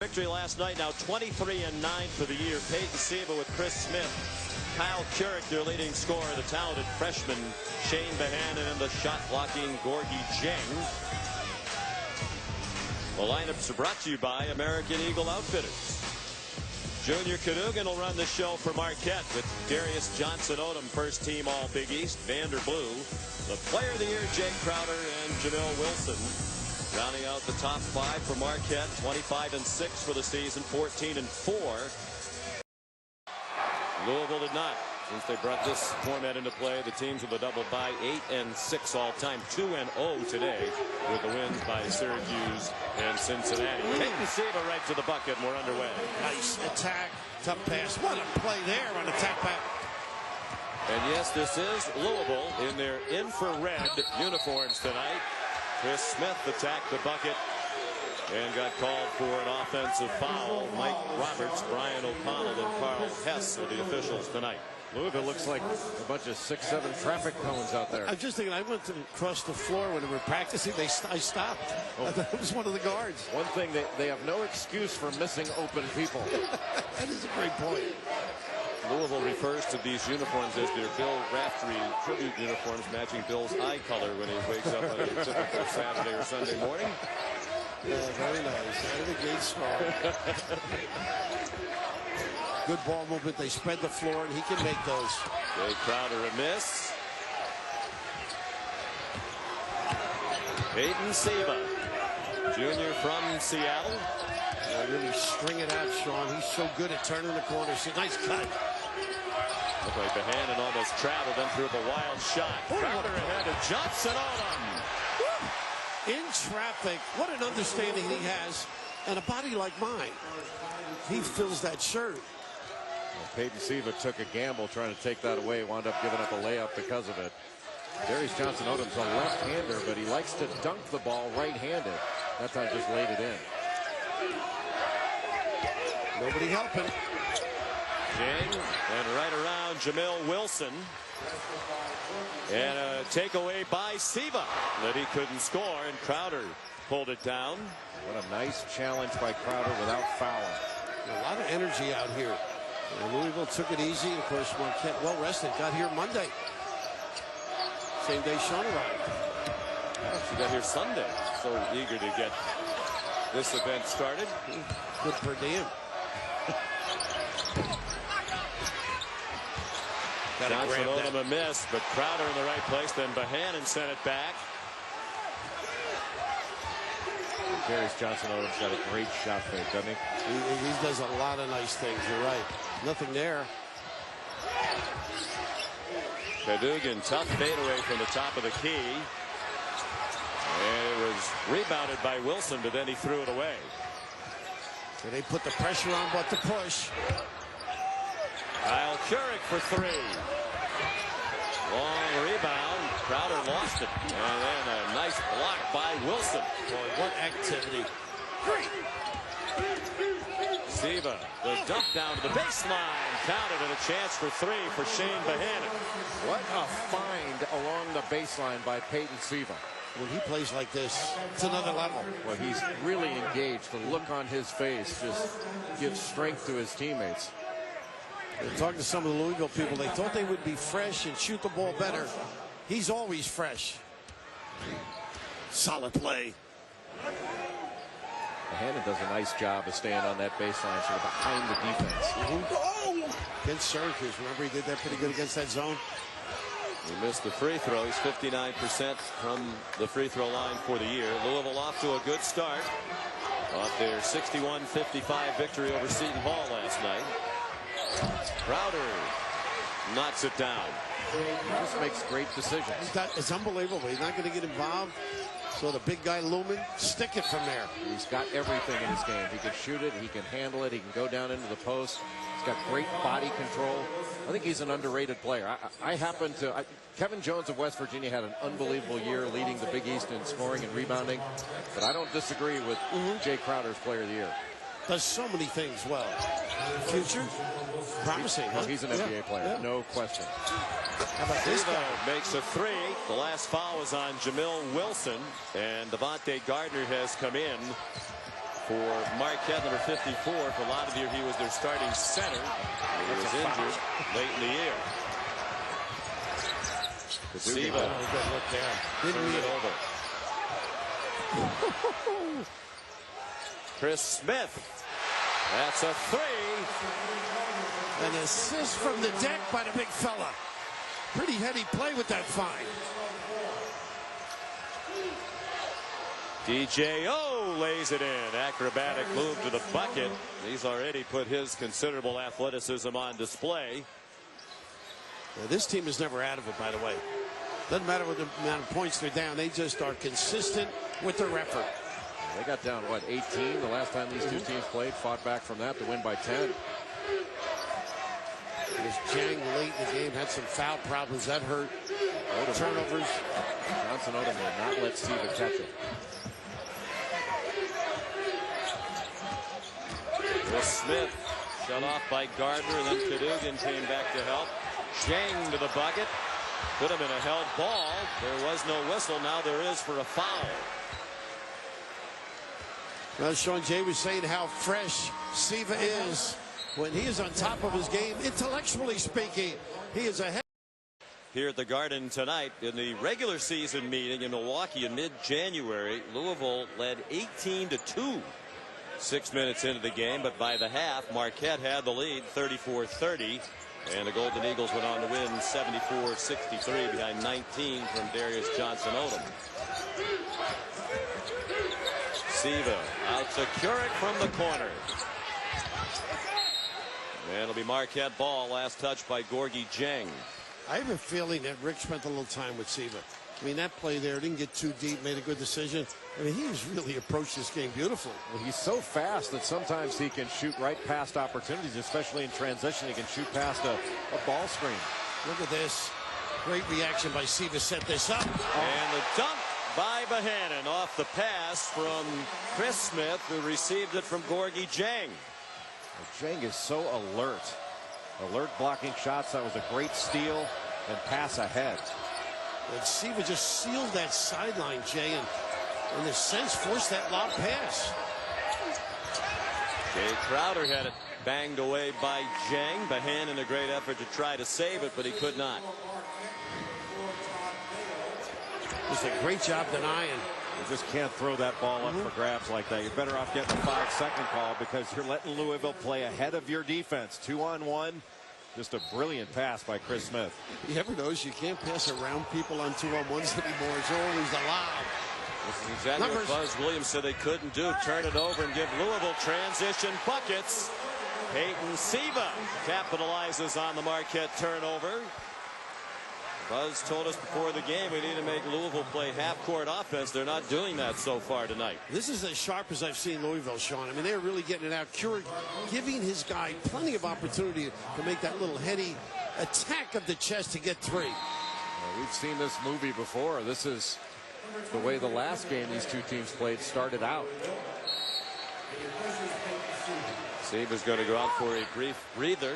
Victory last night, now 23-9 for the year. Peyton Siva with Chris Smith. Kyle Kuric, their leading scorer. The talented freshman Shane Behanan and the shot-blocking Gorgie Jeng. The lineups are brought to you by American Eagle Outfitters. Junior Cadogan will run the show for Marquette with Darius Johnson-Odom, first team All-Big East. Vander Blue, the player of the year, Jake Crowder and Jamil Wilson. Rounding out the top five for Marquette, 25-6 for the season, 14-4. Louisville did not. Since they brought this format into play, the teams with a double bye, 8-6 all time, 2-0 today with the wins by Syracuse and Cincinnati. Peyton Siva right to the bucket, and we're underway. Nice attack, tough pass. What a play there on attack back. And yes, this is Louisville in their infrared uniforms tonight. Chris Smith attacked the bucket and got called for an offensive foul. Mike Roberts, Brian O'Connell, and Carl Hess are the officials tonight. Louisville looks like a bunch of 6-7 traffic cones out there. I was just thinking, I went across the floor when they were practicing. I stopped. Oh. I thought it was one of the guards. One thing, they have no excuse for missing open people. That is a great point. Louisville refers to these uniforms as their Bill Raftery tribute uniforms, matching Bill's eye color when he wakes up on a typical Saturday or Sunday morning. Yeah, very nice. Out of the gate strong. Good ball movement. They spread the floor, and he can make those. Jay Crowder a miss. Peyton Siva, junior from Seattle. Really string it out, Sean. He's so good at turning the corner. It's a nice cut. Looked like Behanan almost traveled, then threw up a wild shot. Crowder ahead to Johnson-Odom. In traffic, what an understanding he has, and a body like mine. He fills that shirt. Well, Peyton Siva took a gamble trying to take that away, wound up giving up a layup because of it. Darius Johnson-Odom's a left-hander, but he likes to dunk the ball right-handed. That time just laid it in. Nobody helping. Jeng, and right around Jamil Wilson. And a takeaway by Siva that he couldn't score, and Crowder pulled it down. What a nice challenge by Crowder without fouling. A lot of energy out here. And Louisville took it easy. Of course, Marquette well rested. Got here Monday. Same day Sean arrived. She got here Sunday. So eager to get this event started. Good per diem. Johnson-Odom a miss, but Crowder in the right place. Then Behanan sent it back. Darius Johnson-Odom's got a great shot fake, doesn't he? He does a lot of nice things. You're right. Nothing there. Cadogan, tough fadeaway from the top of the key. And it was rebounded by Wilson, but then he threw it away. So they put the pressure on, but the push. Kyle Kuric for three. Long rebound. Crowder lost it. And then a nice block by Wilson. Boy, what activity. Siva, the dump down to the baseline. Counted, and a chance for three for Shane Behanan. What a find along the baseline by Peyton Siva. When he plays like this, it's another level. Well, he's really engaged. The look on his face just gives strength to his teammates. They're talking to some of the Louisville people. They thought they would be fresh and shoot the ball better. He's always fresh. Solid play. Behanan does a nice job of staying on that baseline, sort of behind the defense. Against Syracuse, remember he did that pretty good against that zone. He missed the free throw. He's 59% from the free throw line for the year. Louisville off to a good start. Off their 61-55 victory over Seton Hall last night. Crowder knocks it down. He just makes great decisions. It's unbelievable. He's not going to get involved. So the big guy looming, stick it from there. He's got everything in his game. He can shoot it, he can handle it, he can go down into the post. He's got great body control. I think he's an underrated player. Kevin Jones of West Virginia had an unbelievable year leading the Big East in scoring and rebounding. But I don't disagree with Jay Crowder's player of the year. Does so many things well. Future? Promising, huh? He's an NBA player, no question. How about this guy? Makes a three. The last foul was on Jamil Wilson, and Devontae Gardner has come in For Marquette, number 54, for a lot of the year he was their starting center. He was injured late in the year. Siva good look there. turned it over. Chris Smith. That's a three. An assist from the deck by the big fella. Pretty heady play with that find. DJO lays it in. Acrobatic move to the bucket. He's already put his considerable athleticism on display. Now, this team is never out of it, by the way. Doesn't matter what the amount of points they're down. They just are consistent with their effort. They got down, what, 18 the last time these two teams played. Fought back from that to win by 10. It was Jang late in the game. Had some foul problems. That hurt. Turnovers. Johnson Odom will not let Siva catch it. Chris Smith shut off by Gardner, and then Cadogan came back to help. Jang to the bucket. Put him in a held ball. There was no whistle. Now there is for a foul. Well, Sean Jay was saying how fresh Siva is when he is on top of his game, intellectually speaking. He is ahead. Here at the Garden tonight in the regular season meeting in Milwaukee in mid-January, Louisville led 18-2. 6 minutes into the game, but by the half, Marquette had the lead 34-30. And the Golden Eagles went on to win 74-63 behind 19 from Darius Johnson Odom. Siva out to Kurek from the corner. And it'll be Marquette ball. Last touch by Gorgie Jang. I have a feeling that Rick spent a little time with Siva. I mean, that play there didn't get too deep, made a good decision. I mean, he's really approached this game beautifully. Well, he's so fast that sometimes he can shoot right past opportunities, especially in transition. He can shoot past a ball screen. Look at this. Great reaction by Siva. Set this up. And the dunk by Bohannon off the pass from Chris Smith, who received it from Gorgie Jang. Jang is so alert. Alert blocking shots. That was a great steal and pass ahead. And Siva just sealed that sideline, Jay, and in a sense forced that lob pass. Jay Crowder had it banged away by Jang. Bohannon a great effort to try to save it, but he could not. Just a great job denying. You just can't throw that ball up for grabs like that. You're better off getting a 5-second call because you're letting Louisville play ahead of your defense. 2-on-1. Just a brilliant pass by Chris Smith. You ever notice you can't pass around people on 2-on-1s anymore? It's always allowed. This is exactly what Buzz Williams said they couldn't do. Turn it over and give Louisville transition buckets. Peyton Siva capitalizes on the Marquette turnover. Buzz told us before the game we need to make Louisville play half-court offense. They're not doing that so far tonight. This is as sharp as I've seen Louisville, Sean. I mean, they're really getting it out. Kurek giving his guy plenty of opportunity to make that little heady attack of the chest to get three. Well, we've seen this movie before. This is the way the last game these two teams played started out. Siva's going to go out for a brief breather.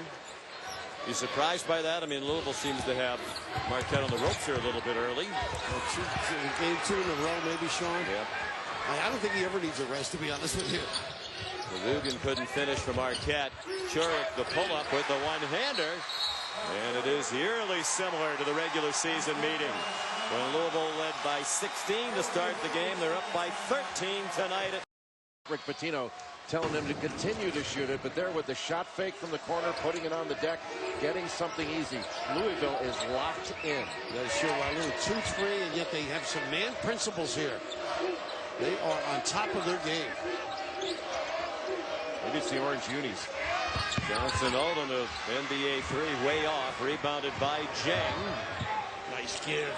You surprised by that? I mean, Louisville seems to have Marquette on the ropes here a little bit early. Game two in a row, maybe, Sean. Yep. I don't think he ever needs a rest, to be honest with you. Cadogan couldn't finish for Marquette. Kurek the pull-up with the one-hander. And it is eerily similar to the regular season meeting. When Louisville led by 16 to start the game, they're up by 13 tonight. Rick Pitino telling them to continue to shoot it, but there with the shot fake from the corner, putting it on the deck, getting something easy. Louisville is locked in. Yeah, sure. A little 2-3, and yet they have some man principles here. They are on top of their game. Maybe it's the orange unis. Johnson Odom of NBA three, way off, rebounded by Jang. Nice give.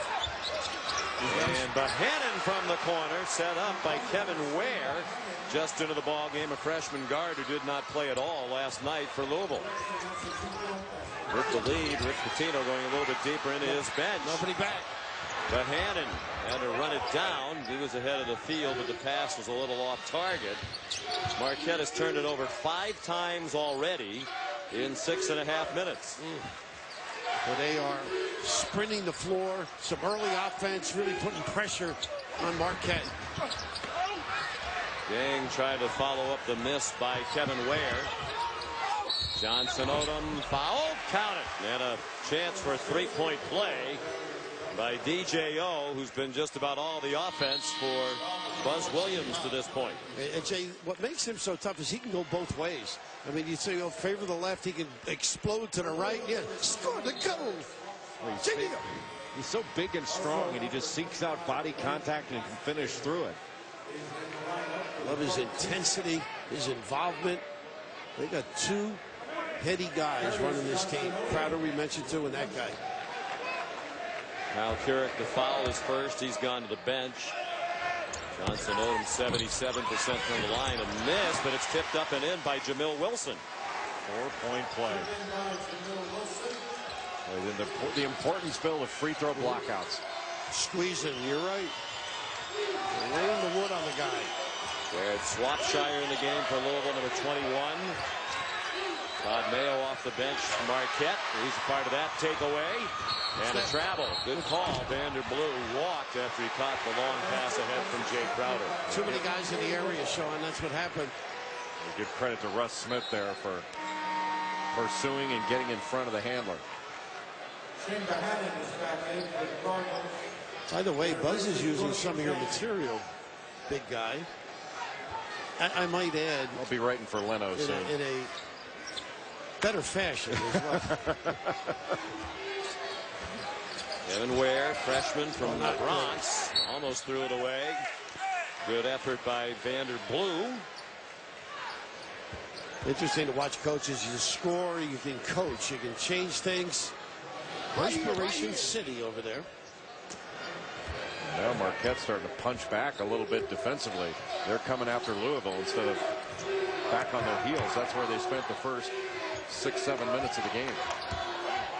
And Bohannon from the corner, set up by Kevin Ware. Just into the ball game, a freshman guard who did not play at all last night for Louisville. With the lead, Rick Pitino going a little bit deeper into his bench. Nobody back. Bohannon had to run it down. He was ahead of the field, but the pass was a little off target. Marquette has turned it over 5 times already in 6.5 minutes. Well, they are sprinting the floor. Some early offense, really putting pressure on Marquette. Gang tried to follow up the miss by Kevin Ware. Johnson Odom foul, count it, and a chance for a three-point play by DJO, who's been just about all the offense for Buzz Williams to this point. And Jay, what makes him so tough is he can go both ways. I mean, you say, oh, favor the left, he can explode to the right. Yeah, score the goal. He's so big and strong, and he just seeks out body contact and can finish through it. Love his intensity, his involvement. They got two heady guys running this team. Crowder we mentioned too, and that guy. Kyle Keurig, the foul is first. He's gone to the bench. Johnson Odom 77% from the line. A miss, but it's tipped up and in by Jamil Wilson. 4-point play. The importance, Bill, of free throw blockouts. Squeezing, you're right. Laying the wood on the guy. Jared Swapshire in the game for Louisville, number 21. Todd Mayo off the bench, Marquette. He's a part of that takeaway. And a travel. Good call. Vander Blue walked after he caught the long pass ahead from Jay Crowder. Too many guys in the area, Sean. That's what happened. Give credit to Russ Smith there for pursuing and getting in front of the handler. By the way, Buzz is using some of your material, big guy. I might add. I'll be writing for Leno soon. In a better fashion as well. Kevin Ware, freshman from the Bronx, almost threw it away. Good effort by Vander Blue. Interesting to watch coaches. You score, you can coach, you can change things. Inspiration City over there. Now Marquette's starting to punch back a little bit defensively. They're coming after Louisville instead of back on their heels. That's where they spent the first 6-7 minutes of the game.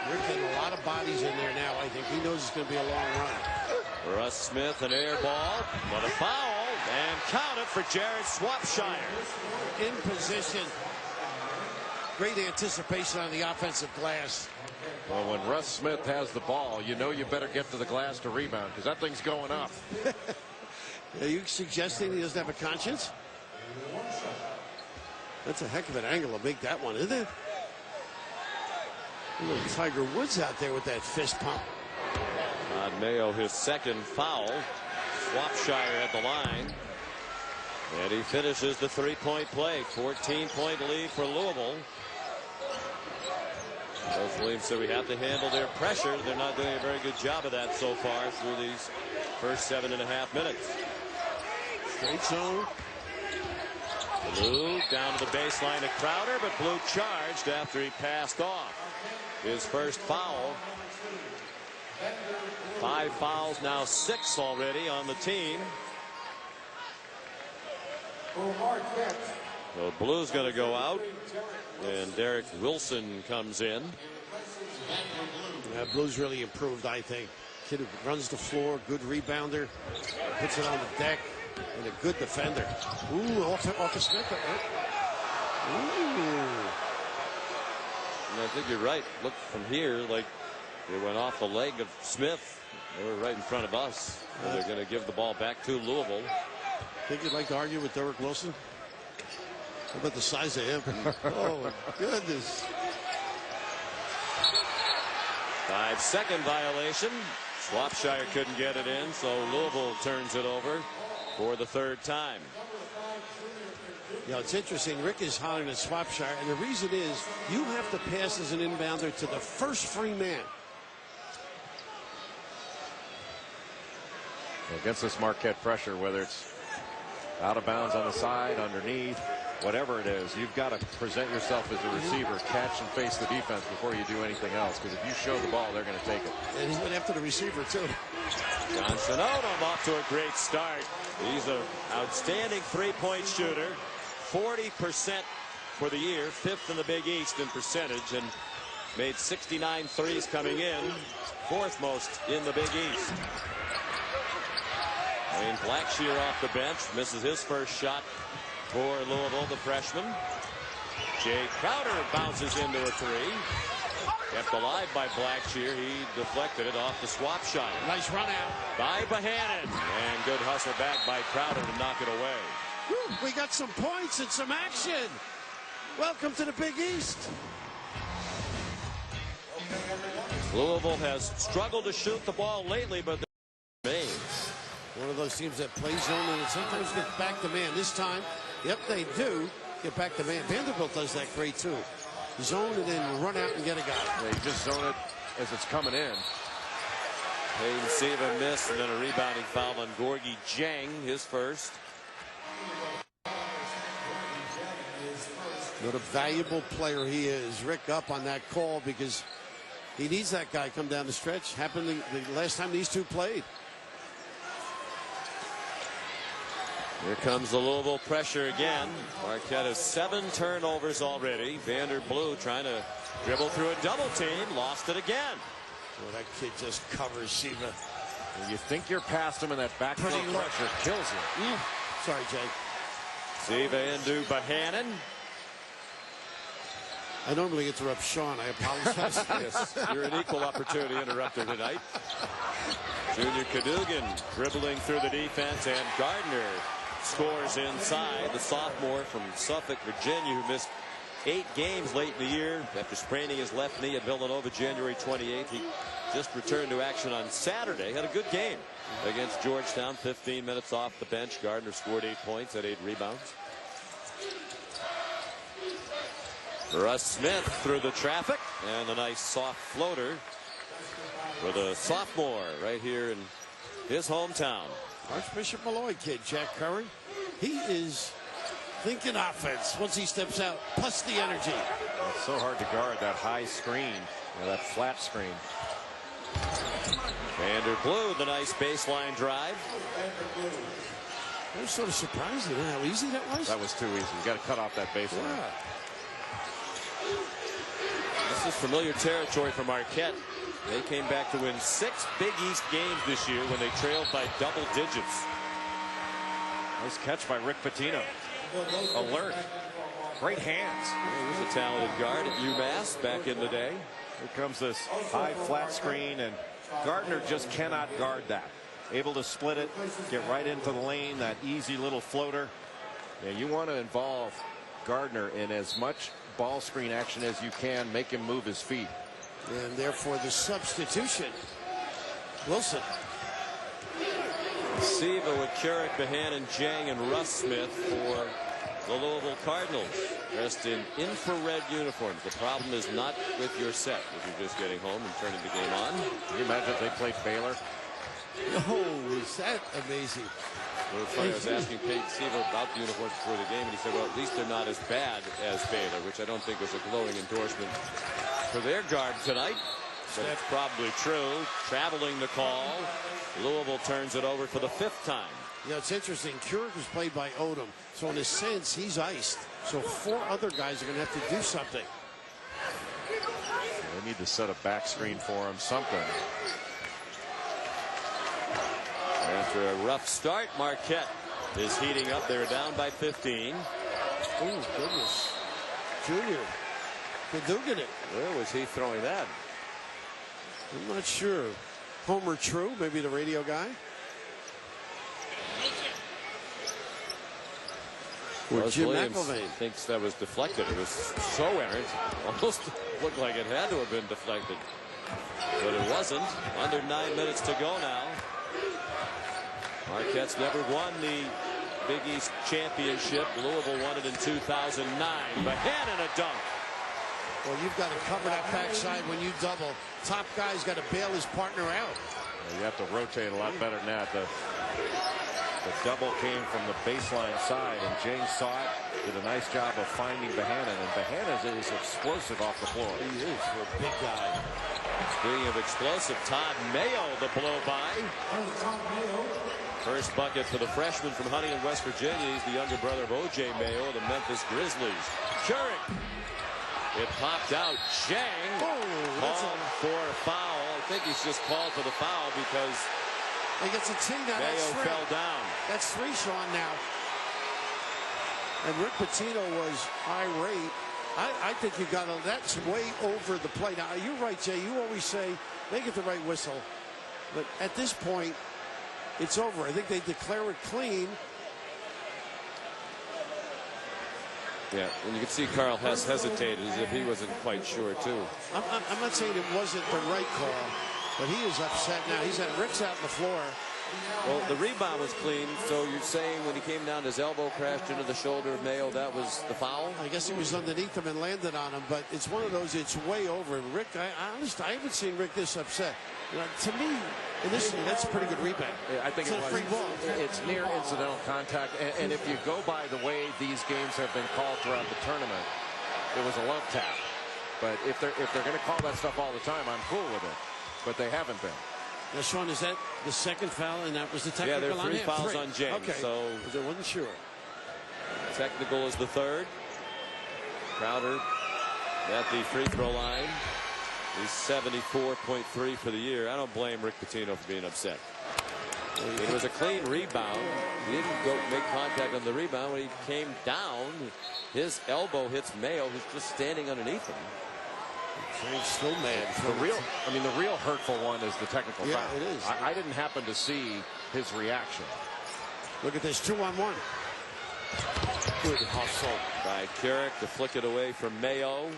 They're getting a lot of bodies in there now. I think he knows it's going to be a long run. Russ Smith, an air ball, but a foul, and count it for Jared Swapshire. In position. Great anticipation on the offensive glass. Well, when Russ Smith has the ball, you know you better get to the glass to rebound, because that thing's going up. Are you suggesting he doesn't have a conscience? That's a heck of an angle to make that one, isn't it? Little Tiger Woods out there with that fist pump. Todd Mayo, his second foul. Swapshire at the line. And he finishes the three-point play. 14-point lead for Louisville. Coach Williams said we have to handle their pressure. They're not doing a very good job of that so far through these first 7.5 minutes. Straight zone. Blue down to the baseline to Crowder, but Blue charged after he passed off. His first foul. 5 fouls, now 6 already on the team. So Blue's going to go out, and Derek Wilson comes in. Yeah, Blue's really improved, I think. Kid who runs the floor, good rebounder, puts it on the deck, and a good defender. Ooh, off the Smith. Ooh. And I think you're right. Look from here, like they went off the leg of Smith. They were right in front of us. And they're going to give the ball back to Louisville. Think you'd like to argue with Derek Wilson? How about the size of him? Oh, my goodness. 5-second violation. Swapshire couldn't get it in, so Louisville turns it over for the third time. You know, it's interesting. Rick is hollering at Swapshire, and the reason is you have to pass as an inbounder to the first free man. Against this Marquette pressure, whether it's out of bounds on the side, underneath, whatever it is, you've got to present yourself as a receiver, catch and face the defense before you do anything else, because if you show the ball, they're going to take it. And he went after the receiver, too. Johnson Odom off to a great start. He's an outstanding three-point shooter. 40% for the year, 5th in the Big East in percentage, and made 69 threes coming in, 4th most in the Big East. Wayne Blackshear off the bench, misses his first shot for Louisville, the freshman. Jay Crowder bounces into a three. Kept alive by Blackshear. He deflected it off the Swapshire. Nice run out By Bohannon. And good hustle back by Crowder to knock it away. Woo, we got some points and some action. Welcome to the Big East. Louisville has struggled to shoot the ball lately, but they're made. One of those teams that plays zone and sometimes gets back to man. This time, yep, they do get back to man. Vanderbilt does that great too. Zone and then run out and get a guy. They just zone it as it's coming in. Hayden Siva missed, and then a rebounding foul on Gorgie Jang, his first. What a valuable player he is. Rick up on that call because he needs that guy come down the stretch. Happened the last time these two played. Here comes the Louisville pressure again. Marquette has 7 turnovers already. Vander Blue trying to dribble through a double team. Lost it again. Well, that kid just covers Siva. When you think you're past him and that backdoor pressure kills you. Sorry, Jay. Siva into Bohannon. I normally interrupt Sean. I apologize. Yes, you're an equal opportunity interrupter tonight. Junior Cadogan dribbling through the defense, and Gardner scores inside. The sophomore from Suffolk, Virginia, who missed 8 games late in the year after spraining his left knee at Villanova January 28th. He just returned to action on Saturday. Had a good game against Georgetown. 15 minutes off the bench. Gardner scored 8 points, had 8 rebounds. Russ Smith through the traffic, and a nice soft floater for the sophomore right here in his hometown. Archbishop Malloy kid, Jack Curry. He is thinking offense once he steps out, plus the energy. It's so hard to guard that high screen, that flat screen. Vander Blue, the nice baseline drive. I was sort of surprised at how easy that was. That was too easy. You got to cut off that baseline. Yeah. This is familiar territory for Marquette. They came back to win 6 Big East games this year when they trailed by double digits. Nice catch by Rick Pitino. Alert. Great hands. He was a talented guard at UMass back in the day. Here comes this high flat screen, and Gardner just cannot guard that. Able to split it, get right into the lane, that easy little floater. Yeah, you want to involve Gardner in as much ball screen action as you can, make him move his feet. And therefore the substitution. Wilson. Siva with Carrick, Bohannon, Jang, and Russ Smith for the Louisville Cardinals, dressed in infrared uniforms. The problem is not with your set if you're just getting home and turning the game on. Can you imagine if they played Baylor? Oh, is that amazing? I was asking Peyton Siva about the uniforms before the game, and he said, well, at least they're not as bad as Baylor, which I don't think was a glowing endorsement for their guard tonight. But it's probably true. Traveling the call. Louisville turns it over for the 5th time. Yeah, it's interesting. Keurig was played by Odom, so in a sense, he's iced. So 4 other guys are going to have to do something. They need to set a back screen for him, something. After a rough start, Marquette is heating up. They're down by 15. Oh, goodness. Junior. Cadogan it. Where was he throwing that? I'm not sure. Homer True, maybe the radio guy. Or Jim Williams McElvain thinks that was deflected. It was so errant. Almost looked like it had to have been deflected. But it wasn't. Under 9 minutes to go now. Marquette's never won the Big East Championship. Louisville won it in 2009. Bohannon a dunk. Well, you've got to cover that backside when you double. Top guy's got to bail his partner out. You have to rotate a lot better than that. The double came from the baseline side, and James saw it, did a nice job of finding Bohannon, and Bohannon is explosive off the floor. He is for a big guy. Speaking of explosive, Todd Mayo the blow by. First bucket for the freshman from Huntington, West Virginia. He's the younger brother of O.J. Mayo, the Memphis Grizzlies. Keurig. It popped out. Jang called for a foul. I think he's just called for the foul because he gets a tee now. Mayo fell down. That's 3, Sean, now. And Rick Pitino was irate. I think you got to, that's way over the play. Now, you're right, Jay. You always say they get the right whistle. But at this point, it's over. I think they declare it clean. Yeah, and you can see Carl Hess hesitated as if he wasn't quite sure, too. I'm not saying it wasn't the right call, but he is upset now. Rick's out on the floor. Well, the rebound was clean, so you're saying when he came down, his elbow crashed into the shoulder of Mayo, that was the foul? I guess he was underneath him and landed on him, but it's one of those, it's way over. And Rick, I haven't seen Rick this upset. To me, initially, that's a pretty good rebound. Yeah, I think it's it was. Free ball. It's near incidental contact, and if you go by the way these games have been called throughout the tournament, it was a love tap. But if they're going to call that stuff all the time, I'm cool with it. But they haven't been. Now, Sean, is that the second foul, and that was the technical? Yeah, there are 3 fouls three. on James. Okay, so I wasn't sure. Technical is the 3rd. Crowder at the free throw line. He's 74.3 for the year. I don't blame Rick Pitino for being upset. It was a clean rebound. He didn't go make contact on the rebound. When he came down, his elbow hits Mayo, who's just standing underneath him. He's still mad. The real hurtful one is the technical foul. Yeah, it is. I didn't happen to see his reaction. Look at this 2-on-1. Good hustle By Carrick to flick it away from Mayo.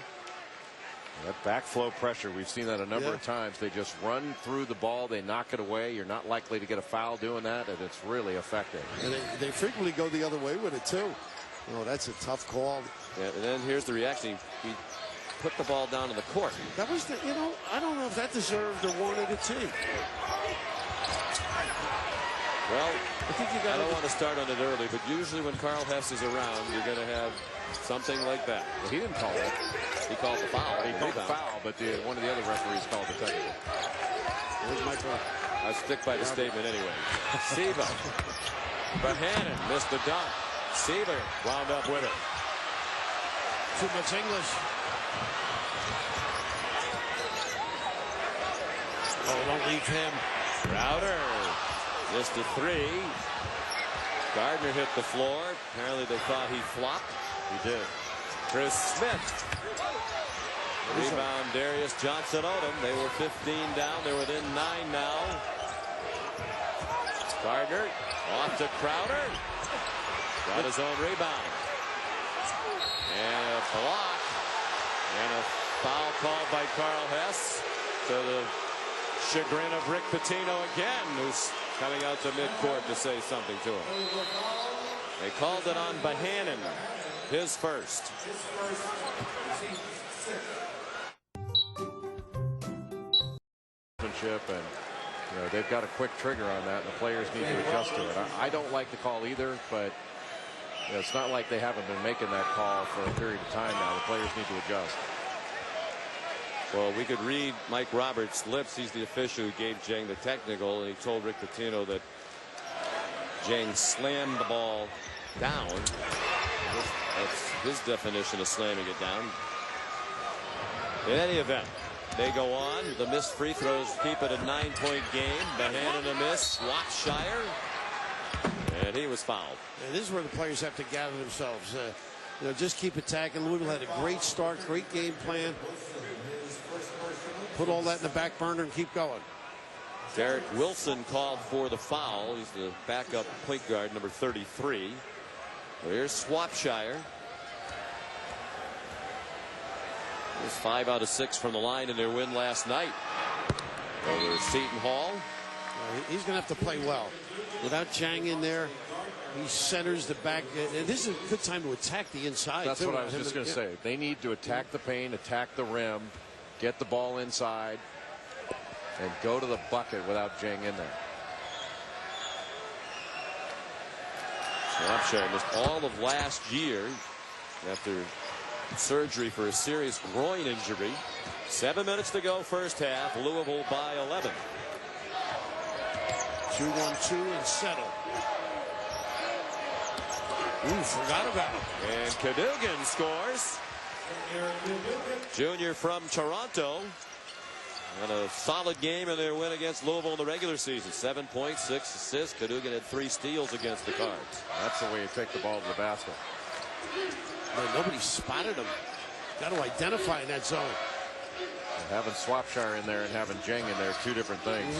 That backflow pressure, we've seen that a number of times. They just run through the ball, they knock it away. You're not likely to get a foul doing that, and it's really effective. And they frequently go the other way with it, too. Oh, that's a tough call. Yeah, and then here's the reaction. He put the ball down in the court. That was I don't know if that deserved or wanted a team. Well, I don't want to start on it early, but usually when Carl Hess is around, you're going to have something like that. Well, he didn't call it. He called the foul. He called the foul, but one of the other referees called the technical. I stick by the statement anyway. Siva. Bohannon missed the dunk. Siva wound up with it. Too much English. Oh, don't leave him. Crowder missed a 3. Gardner hit the floor. Apparently they thought he flopped. He did. Chris Smith. Rebound Darius Johnson-Odom. They were 15 down. They're within 9 now. Gardner off to Crowder. Got his own rebound. And a block. And a foul called by Carl Hess to the chagrin of Rick Pitino again, who's coming out to midcourt to say something to him. They called it on Bohannon, his first. And they've got a quick trigger on that, and the players need to adjust to it. I don't like the call either, but it's not like they haven't been making that call for a period of time now. The players need to adjust. Well, we could read Mike Roberts' lips. He's the official who gave Jang the technical, and he told Rick Pitino that Jang slammed the ball down. That's his definition of slamming it down. In any event, they go on. The missed free throws keep it a 9-point game. Bohannon a miss. Swapshire. And he was fouled. And this is where the players have to gather themselves. Just keep attacking. Louisville had a great start, great game plan. Put all that in the back burner and keep going. Derek Wilson called for the foul. He's the backup point guard, number 33. Here's Swapshire. It was 5 out of 6 from the line in their win last night over Seton Hall. He's going to have to play well. Without Jang in there, he centers the back. And this is a good time to attack the inside. That's what I was just going to say. They need to attack the paint, attack the rim, get the ball inside, and go to the bucket without Jang in there. Swapshire missed all of last year after surgery for a serious groin injury. 7 minutes to go, first half. Louisville by 11. 2-1-2 and settle. Ooh, forgot about it. And Cadogan scores. Junior from Toronto. And a solid game in their win against Louisville in the regular season. 7 points, 6 assists. Cadogan had 3 steals against the Cards. That's the way you take the ball to the basket. Man, nobody spotted him. Got to identify in that zone. And having Swapshire in there and having Jang in there, 2 different things.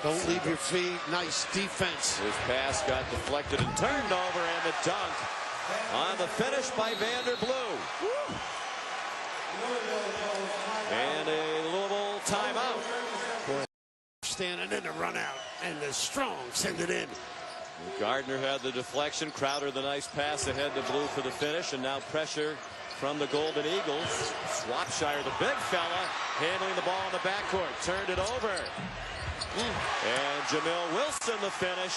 Don't leave your feet. Nice defense. His pass got deflected and turned over, and the dunk on the finish by Vanderblue. And a Louisville timeout. Boy, standing in the run out, and the Strong send it in. Gardner had the deflection. Crowder the nice pass ahead to Blue for the finish, and now pressure from the Golden Eagles. Swapshire, the big fella, handling the ball in the backcourt, turned it over. And Jamil Wilson the finish.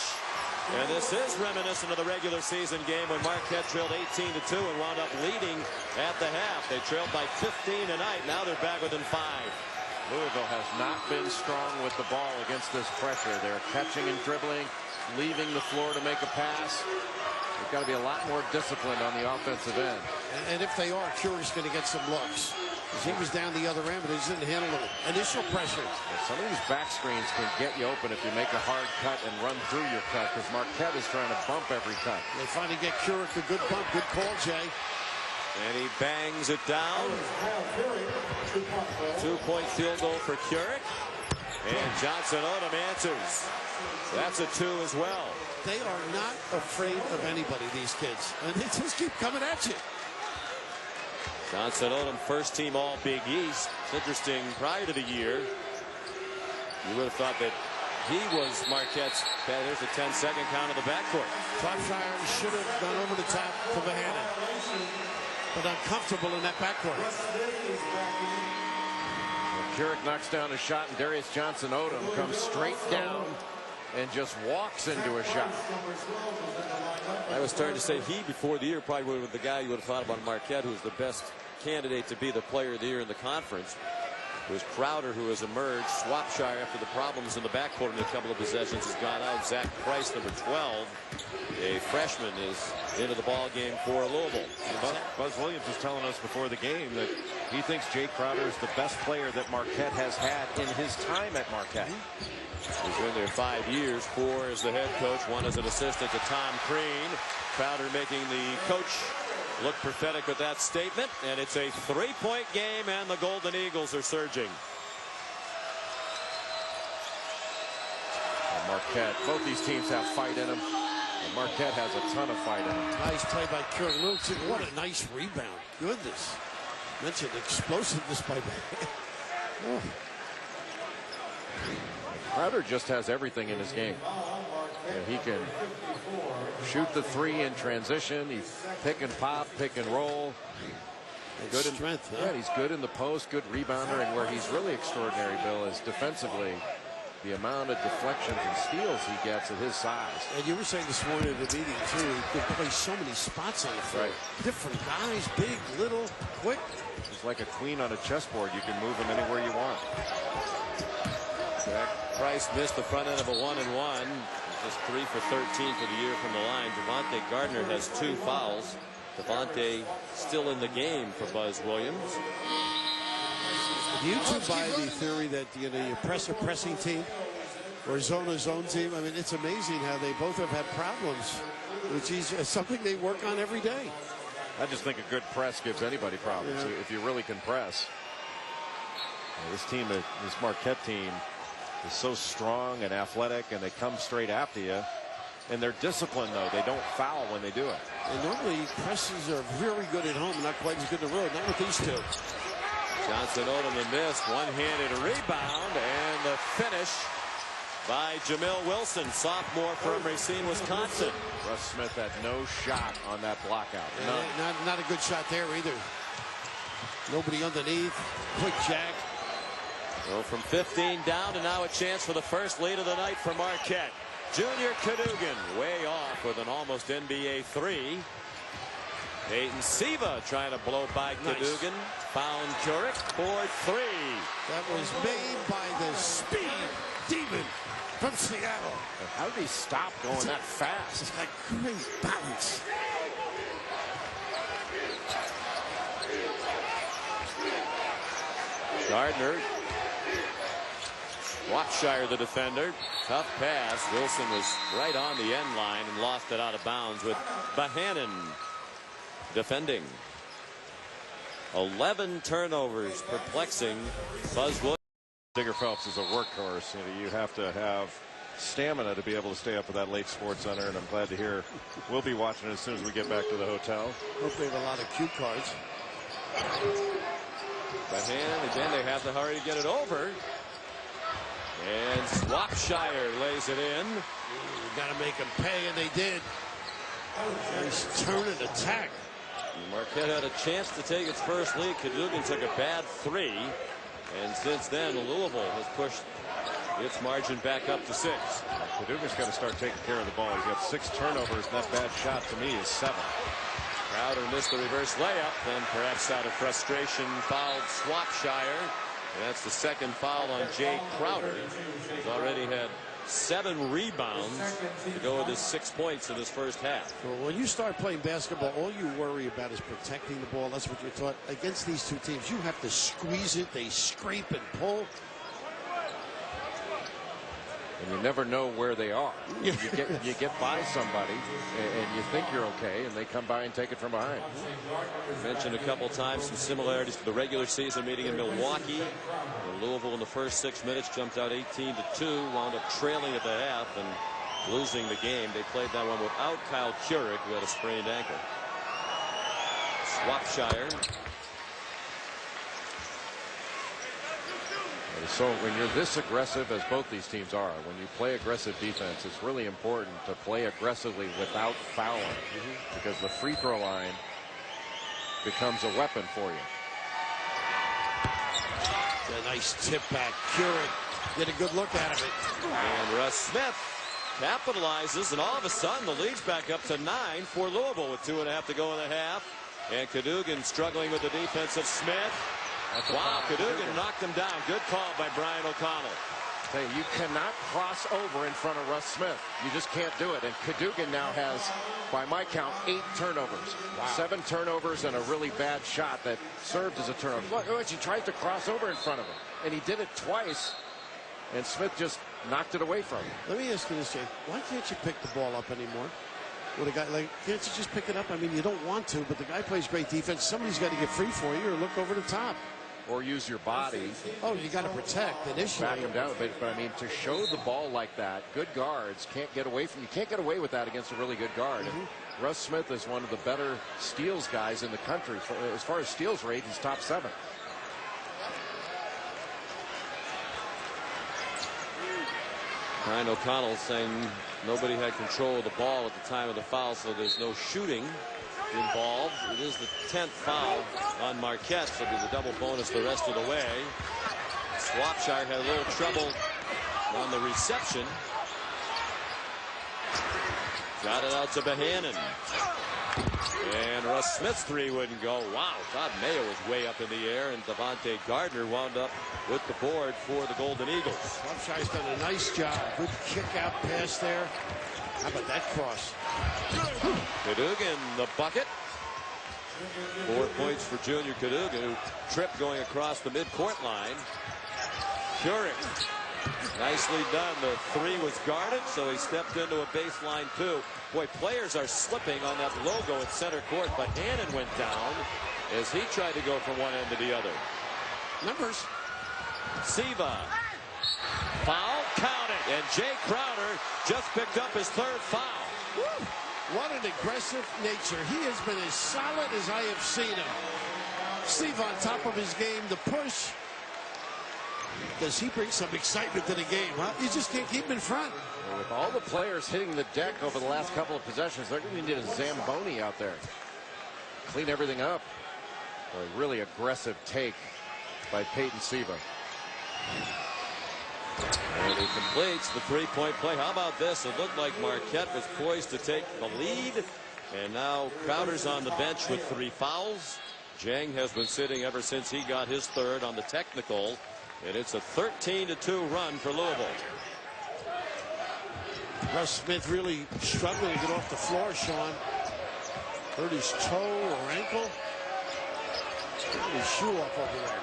And this is reminiscent of the regular season game when Marquette trailed 18-2 and wound up leading at the half. They trailed by 15 tonight. Now they're back within 5. Louisville has not been strong with the ball against this pressure. They're catching and dribbling, leaving the floor to make a pass. They've got to be a lot more disciplined on the offensive end. And if they are, Curic's going to get some looks. He was down the other end, but he didn't handle the initial pressure. Some of these back screens can get you open if you make a hard cut and run through your cut, because Marquette is trying to bump every cut. They finally get Curic a good bump. Good call, Jay. And he bangs it down. 2-point field goal for Curic. And Johnson Odom answers. That's a 2 as well. They are not afraid of anybody, these kids. And they just keep coming at you. Johnson Odom, first team All Big East. It's interesting, prior to the year, you would have thought that he was Marquette's. There's a 10-second count of the backcourt. Swapshire should have gone over the top to Bohannon, but uncomfortable in that backcourt. Curic knocks down a shot, and Darius Johnson Odom comes straight down and just walks into a shot. I was starting to say he, before the year, probably would have been the guy you would have thought about Marquette, who was the best candidate to be the player of the year in the conference. It was Crowder who has emerged. Swapshire, after the problems in the backcourt in a couple of possessions, has gone out. Zach Price, number 12, a freshman, is into the ball game for Louisville. Buzz Williams was telling us before the game that he thinks Jay Crowder is the best player that Marquette has had in his time at Marquette. He's been there 5 years, 4 as the head coach, 1 as an assistant to Tom Crean. Crowder making the coach look prophetic with that statement, and it's a 3-point game, and the Golden Eagles are surging. Marquette, both these teams have fight in them. And Marquette has a ton of fight in them. Nice play by Curic. What a nice rebound. Goodness. Mentioned explosiveness by oh. Crowder just has everything in his game. And he can shoot the 3 in transition. He's pick and pop, pick and roll. Good in strength. Yeah, he's good in the post, good rebounder, and where he's really extraordinary, Bill, is defensively. The amount of deflections and steals he gets at his size. And you were saying this morning at the meeting, too, he could play so many spots on the floor. Right. Different guys, big, little, quick. He's like a queen on a chessboard. You can move him anywhere you want. Price missed the front end of a 1-and-1. Just 3 for 13 for the year from the line. Devontae Gardner has 2 fouls. Devontae still in the game for Buzz Williams. Do you two buy the theory that, you know, you press a pressing team or zone a zone team? I mean, it's amazing how they both have had problems, which is something they work on every day. I just think a good press gives anybody problems. Yeah. If you really can press. This team, this Marquette team, is so strong and athletic, and they come straight after you. And they're disciplined, though. They don't foul when they do it. And normally presses are very good at home, not quite as good on the road. Not with these two. Johnson Odom the missed, one-handed rebound, and the finish by Jamil Wilson, sophomore from Racine, Wisconsin. Russ Smith had no shot on that blockout. Not a good shot there either. Nobody underneath. Quick jack. Well, from 15 down, and now a chance for the first lead of the night for Marquette. Junior Cadogan way off with an almost NBA 3. Peyton Siva trying to blow by Cadogan. Found Curic for 3. That was made by the speed demon from Seattle. How did he stop going that fast? It's like great balance. Gardner. Swapshire the defender. Tough pass. Wilson was right on the end line and lost it out of bounds with Bohannon defending. 11 turnovers, perplexing Buzz Williams. Digger Phelps is a workhorse. You have to have stamina to be able to stay up for that late Sports Center, and I'm glad to hear we'll be watching it as soon as we get back to the hotel. Hope they have a lot of cue cards. The hand again, they have to hurry to get it over. And Swapshire lays it in. Got to make them pay, and they did. Nice turn and attack. Marquette had a chance to take its first lead. Cadogan took a bad 3. And since then, Louisville has pushed its margin back up to 6. Cadogan's got to start taking care of the ball. He's got 6 turnovers, and that bad shot to me is 7. Crowder missed the reverse layup, then perhaps out of frustration fouled Swapshire. And that's the second foul on Jay Crowder. He's already had 7 rebounds to go with his 6 points in his first half. Well, when you start playing basketball, all you worry about is protecting the ball. That's what you're taught. Against these two teams, you have to squeeze it. They scrape and pull. And you never know where they are. You get by somebody, and you think you're okay, and they come by and take it from behind. Mentioned a couple times some similarities to the regular season meeting in Milwaukee. Louisville in the first 6 minutes jumped out 18-2, wound up trailing at the half and losing the game. They played that one without Kyle Kuric, who had a sprained ankle. Swapshire. So when you're this aggressive as both these teams are, when you play aggressive defense, it's really important to play aggressively without fouling, because the free throw line becomes a weapon for you. A nice tip back. Kuric did a good look out of it. And Russ Smith capitalizes, and all of a sudden the lead's back up to 9 for Louisville with 2.5 to go in the half. And Cadogan struggling with the defense of Smith. Wow, Cadogan knocked him down. Good call by Brian O'Connell. Hey, you cannot cross over in front of Russ Smith. You just can't do it. And Cadogan now has, by my count, 8 turnovers. Wow. 7 turnovers and a really bad shot that served as a turnover. Look, he tried to cross over in front of him, and he did it twice, and Smith just knocked it away from him. Let me ask you this, Jay. Why can't you pick the ball up anymore? With a guy like, can't you just pick it up? I mean, you don't want to, but the guy plays great defense. Somebody's got to get free for you or look over the top. Or use your body. Oh, you got to protect initially. Back him down a bit, but I mean, to show the ball like that, good guards can't get away from. You can't get away with that against a really good guard. And Russ Smith is one of the better steals guys in the country. As far as steals rate, he's top 7. Brian O'Connell saying nobody had control of the ball at the time of the foul, so there's no shooting involved. It is the 10th foul on Marquette, so it'll be the double bonus the rest of the way. Swapshire had a little trouble on the reception. Got it out to Bohannon. And Russ Smith's 3 wouldn't go. Wow, Todd Mayo was way up in the air, and Devontae Gardner wound up with the board for the Golden Eagles. Swapshire's done a nice job. Good kick out pass there. How about that cross? Cadogan, the bucket. 4 points for Junior Cadogan, who tripped going across the midcourt line. Kuric, nicely done. The 3 was guarded, so he stepped into a baseline 2. Boy, players are slipping on that logo at center court, but Hannon went down as he tried to go from one end to the other. Numbers. Siva. Foul, count it. And Jay Crowder just picked up his 3rd foul. Woo. What an aggressive nature. He has been as solid as I have seen him. Steve on top of his game. The push. Does he bring some excitement to the game, huh? You just can't keep him in front. Well, with all the players hitting the deck over the last couple of possessions, they're going to need a Zamboni out there. Clean everything up. A really aggressive take by Peyton Siva. And he completes the 3-point play. How about this? It looked like Marquette was poised to take the lead. And now Crowder's on the bench with 3 fouls. Jang has been sitting ever since he got his 3rd on the technical. And it's a 13-2 run for Louisville. Russ Smith really struggling to get off the floor, Sean. Hurt his toe or ankle. Got his shoe off over there.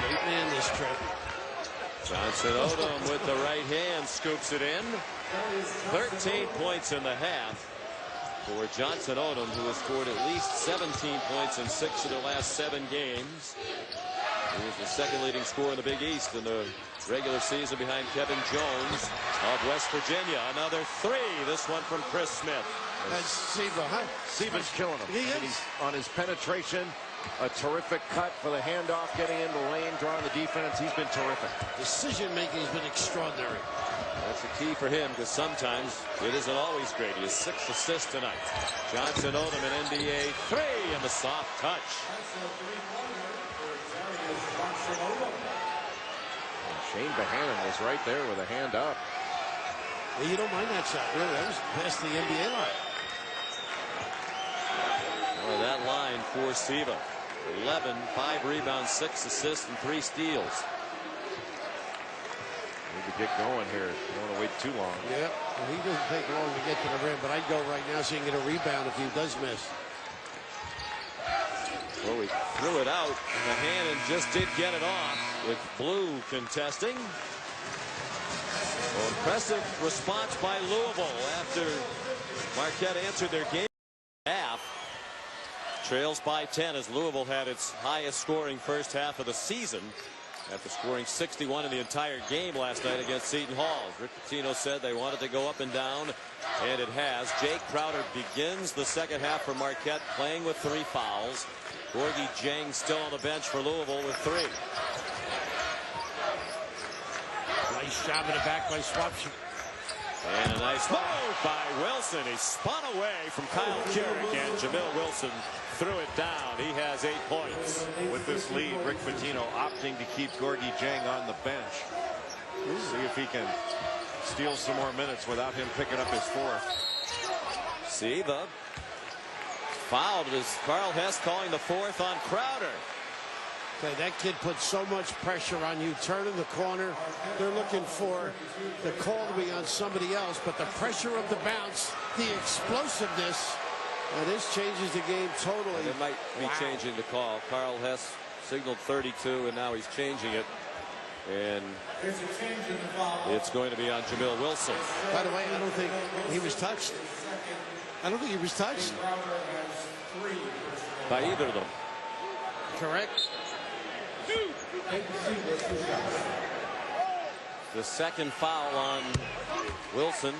Great man this trip. Johnson Odom with the right hand scoops it in. 13 points in the half. for Johnson Odom, who has scored at least 17 points in 6 of their last 7 games. He is the second leading scorer in the Big East in the regular season behind Kevin Jones of West Virginia. Another 3. This one from Chris Smith. That's Siva, huh? Siva's killing him. He's on his penetration. A terrific cut for the handoff, getting into the lane, drawing the defense. He's been terrific. Decision making has been extraordinary. That's the key for him, because sometimes it isn't always great. He has 6 assists tonight. Johnson Odom, an NBA 3, and the soft touch. Shane Bohannon was right there with a hand up. Well, you don't mind that shot, really. That was past the NBA line. Well, that line for Siva. 11, 5 rebounds, 6 assists, and 3 steals. Need to get going here. You don't want to wait too long. Yeah, well, he doesn't take long to get to the rim, but I'd go right now so you can get a rebound if he does miss. Well, he threw it out, and the hand and just did get it off with Blue contesting. Well, impressive response by Louisville after Marquette answered their game half. Trails by 10 as Louisville had its highest scoring first half of the season after scoring 61 in the entire game last night against Seton Hall. Rick Pitino said they wanted to go up and down, and it has. Jake Crowder begins the second half for Marquette, playing with 3 fouls. Gorgie Jang still on the bench for Louisville with 3. Nice job in the back by Swapshot. And a nice move by Wilson. He spun away from Kyle Keurig, and Jamil Wilson threw it down. He has 8 points. With this lead, Rick Pitino opting to keep Gorgie Jang on the bench. See if he can steal some more minutes without him picking up his 4th. Siva fouled as Carl Hess calling the 4th on Crowder. Okay, that kid puts so much pressure on you. Turning the corner, they're looking for the call to be on somebody else, but the pressure of the bounce, the explosiveness, and this changes the game totally. And it might be changing the call. Carl Hess signaled 32, and now he's changing it. And it's going to be on Jamil Wilson. By the way, I don't think he was touched. I don't think he was touched. By either of them. Correct. The second foul on Wilson.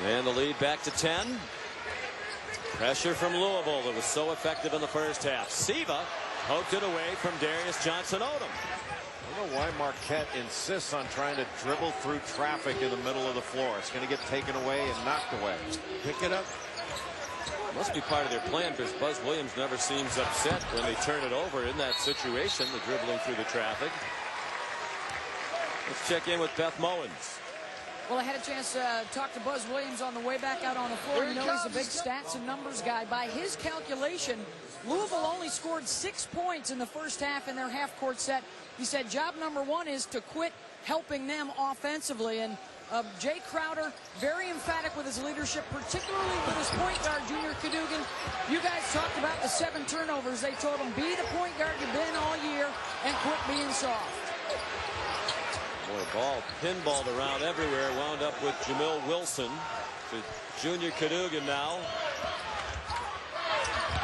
And the lead back to 10. Pressure from Louisville that was so effective in the first half. Siva poked it away from Darius Johnson Odom. I don't know why Marquette insists on trying to dribble through traffic in the middle of the floor. It's going to get taken away and knocked away. Pick it up. Must be part of their plan, because Buzz Williams never seems upset when they turn it over in that situation, the dribbling through the traffic. Let's check in with Beth Mowens. Well, I had a chance to talk to Buzz Williams on the way back out on the floor. You know, he's a big stats and numbers guy. By his calculation, Louisville only scored 6 points in the first half in their half-court set. He said job number 1 is to quit helping them offensively. And Jay Crowder, very emphatic with his leadership, particularly with his point guard, Junior Cadogan. You guys talked about the 7 turnovers. They told him, be the point guard you've been all year and quit being soft. Boy, ball pinballed around everywhere. Wound up with Jamil Wilson to Junior Cadogan now.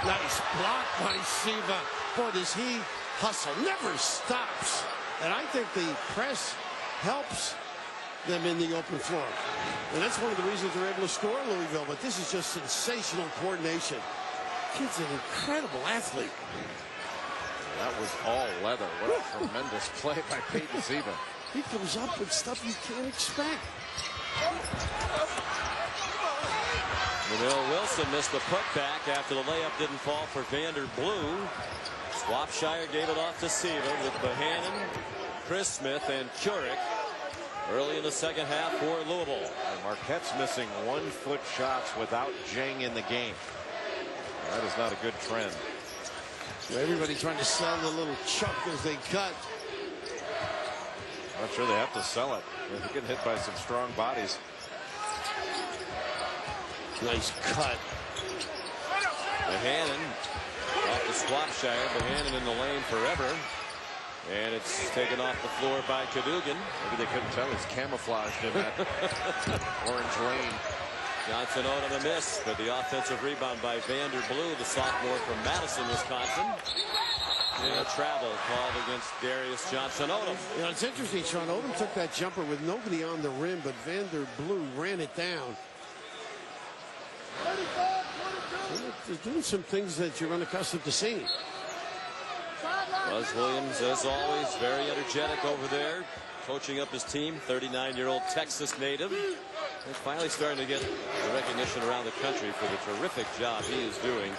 Nice block by Siva. Boy, does he hustle. Never stops. And I think the press helps them in the open floor. And that's one of the reasons they're able to score Louisville. But this is just sensational coordination. Kid's an incredible athlete. That was all leather. What a tremendous play by Peyton Siva. He comes up with stuff you can't expect. Jamil Wilson missed the putback after the layup didn't fall for Vander Blue. Swapshire gave it off to Siva with Bohannon, Chris Smith, and Keurig early in the second half for Louisville. And Marquette's missing 1-foot shots without Jang in the game. That is not a good trend. Everybody trying to sell the little chunk as they cut. Not sure they have to sell it. They're getting hit by some strong bodies. Nice cut. Bohannon off the Swapshire. Bohannon in the lane forever. And it's taken off the floor by Cadogan. Maybe they couldn't tell he's camouflaged in that orange lane. Johnson Odom a miss, but the offensive rebound by Vander Blue, the sophomore from Madison, Wisconsin. And a travel called against Darius Johnson Odom. You know, it's interesting, Sean. Odom took that jumper with nobody on the rim, but Vander Blue ran it down. They're doing some things that you're unaccustomed to seeing. Buzz Williams, as always, very energetic over there, coaching up his team. 39-year-old Texas native. And finally starting to get the recognition around the country for the terrific job he is doing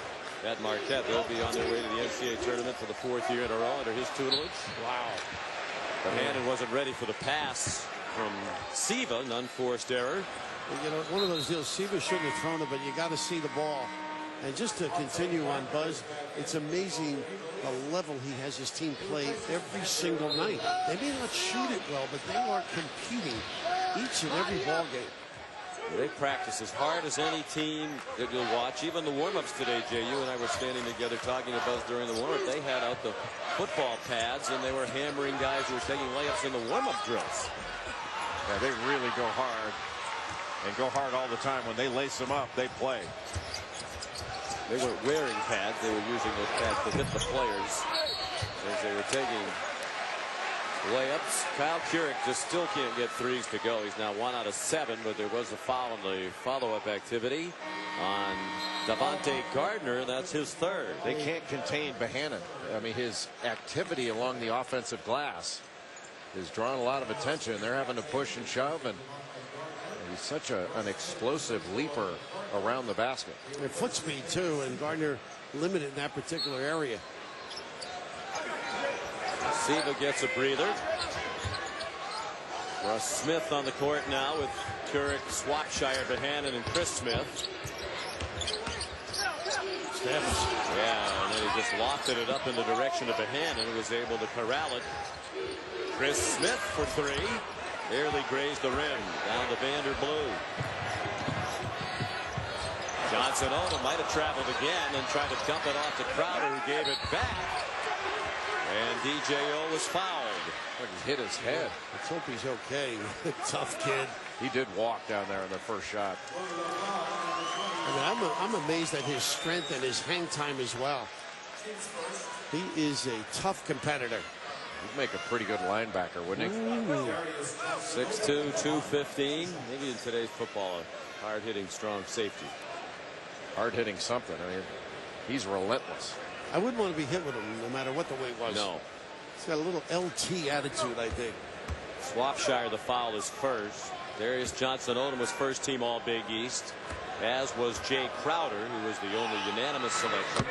at Marquette. They'll be on their way to the NCAA tournament for the 4th year in a row under his tutelage. Wow. Bohannon wasn't ready for the pass from Siva, an unforced error. You know, one of those deals, Siva shouldn't have thrown it, but you got to see the ball. And just to continue on Buzz, it's amazing the level he has his team play every single night. They may not shoot it well, but they are competing each and every ball game. They practice as hard as any team that you'll watch. Even the warm-ups today, Jay, you and I were standing together talking about during the warm-up. They had out the football pads, and they were hammering guys who were taking layups in the warm-up drills. Yeah, they really go hard, and go hard all the time. When they lace them up, they play. They weren't wearing pads. They were using those pads to hit the players as they were taking layups. Kyle Keurig just still can't get threes to go. He's now 1 out of 7, but there was a foul in the follow-up activity on Devontae Gardner. That's his 3rd. They can't contain Bohannon. I mean, his activity along the offensive glass has drawn a lot of attention. They're having to push and shove, and he's such an explosive leaper around the basket. And foot speed, too, and Gardner limited in that particular area. Siva gets a breather. Russ Smith on the court now with Keurig, Swapshire, Bohannon, and Chris Smith. Yeah, and then he just lofted it up in the direction of Bohannon, who was able to corral it. Chris Smith for 3. Barely grazed the rim. Down to Vander Blue. Johnson Odom might have traveled again and tried to dump it off to Crowder, who gave it back. And DJO was fouled. He hit his head. Let's hope he's okay. Tough kid. He did walk down there on the first shot. I mean, I'm amazed at his strength and his hang time as well. He is a tough competitor. He'd make a pretty good linebacker, wouldn't he? 6'2", 215. Maybe in today's football, a hard-hitting, strong safety. Hard-hitting something. I mean, he's relentless. I wouldn't want to be hit with him no matter what the weight was. No. He's got a little LT attitude, I think. Swapshire, the foul is first. Darius Johnson Odom was first team All Big East, as was Jay Crowder, who was the only unanimous selection.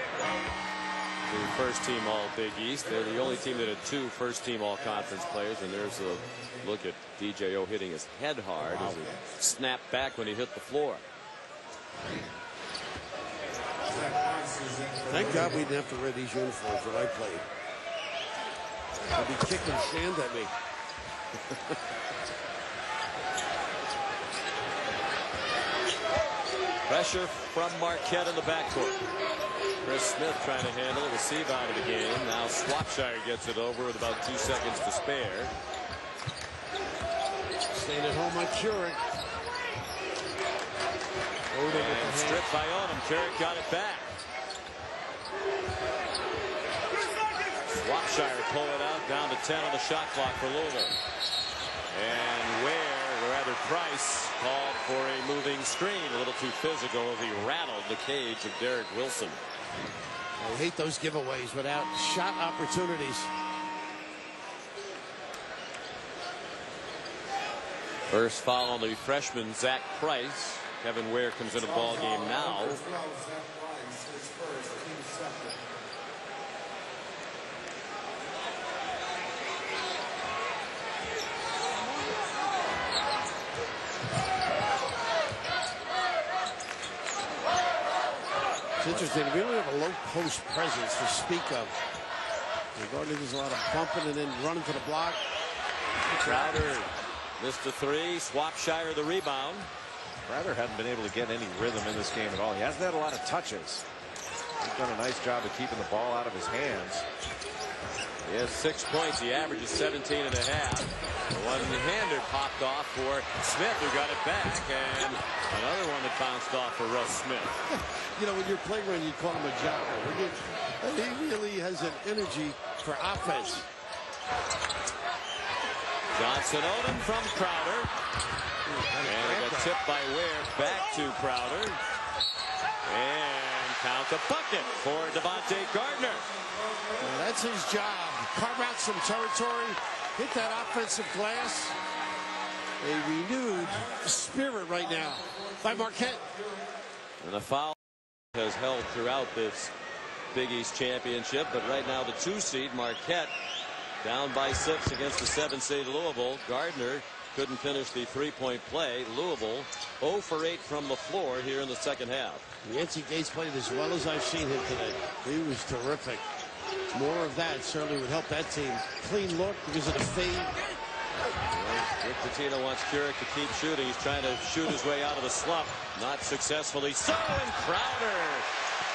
The first team All Big East. They're the only team that had 2 first team All Conference players. And there's a look at DJO hitting his head hard as he snapped back when he hit the floor. Thank God we didn't have to wear these uniforms when I played. I'd be kicking sand at me. Pressure from Marquette in the backcourt. Chris Smith trying to handle it with Sieve out of the game. Now Swapshire gets it over with about 2 seconds to spare. Staying at home on Keurig. And stripped by Odom. Keurig got it back. Swapshire pull it out, down to 10 on the shot clock for Louisville. And Price called for a moving screen. A little too physical as he rattled the cage of Derek Wilson. I hate those giveaways without shot opportunities. First foul on the freshman Zach Price. Kevin Ware comes into the ball game now. It's interesting. We don't have a low post presence to speak of. Regarding there's a lot of bumping and then running to the block. Crowder missed a three. Swapshire the rebound. Crowder hadn't been able to get any rhythm in this game at all. He hasn't had a lot of touches. He's done a nice job of keeping the ball out of his hands. He has 6 points. He averages 17 and a half. One-hander popped off for Smith, who got it back, and another one that bounced off for Russ Smith. You know, when you're playing around, you call him a jogger. He really has an energy for offense. Johnson Odom from Crowder. And it got tipped by Ware back to Crowder. And count the bucket for Devontae Gardner. Well, that's his job. Carve out some territory, hit that offensive glass. A renewed spirit right now by Marquette. And the foul has held throughout this Big East championship, but right now the 2 seed Marquette down by 6 against the 7 seed Louisville. Gardner couldn't finish the 3-point play. Louisville 0 for 8 from the floor here in the second half. Yancey Gates played as well as I've seen him today. He was terrific. More of that certainly would help that team. Clean look because of the fade. Rick Pitino wants Keurig to keep shooting. He's trying to shoot his way out of the slump. Not successfully. So, and Crowder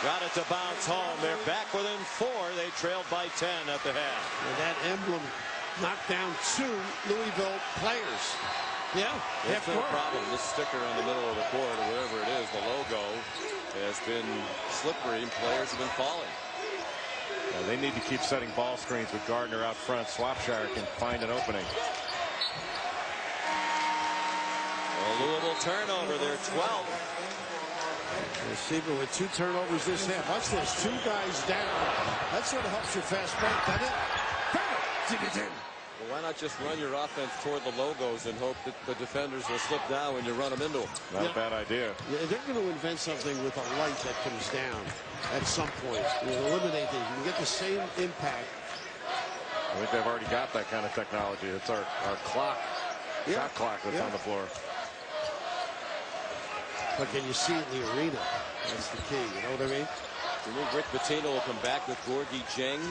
got it to bounce home. They're back within 4. They trailed by 10 at the half. And that emblem knocked down 2 Louisville players. Yeah, that's no problem. This sticker on the middle of the court, or wherever it is, the logo, has been slippery and players have been falling. They need to keep setting ball screens with Gardner out front. Swapshire can find an opening. A Louisville turnover. They're 12. Receiver with 2 turnovers this half. Watch this. 2 guys down. That sort of helps your fast break, doesn't it? Well, why not just run your offense toward the logos and hope that the defenders will slip down when you run them into them? Not a bad idea. They're going to invent something with a light that comes down at some point. You'll eliminate things. You get the same impact. I think they've already got that kind of technology. It's our clock, shot clock that's on the floor. But can you see it in the arena? That's the key. You know what I mean? I think Rick Pitino will come back with Gorgie Jeng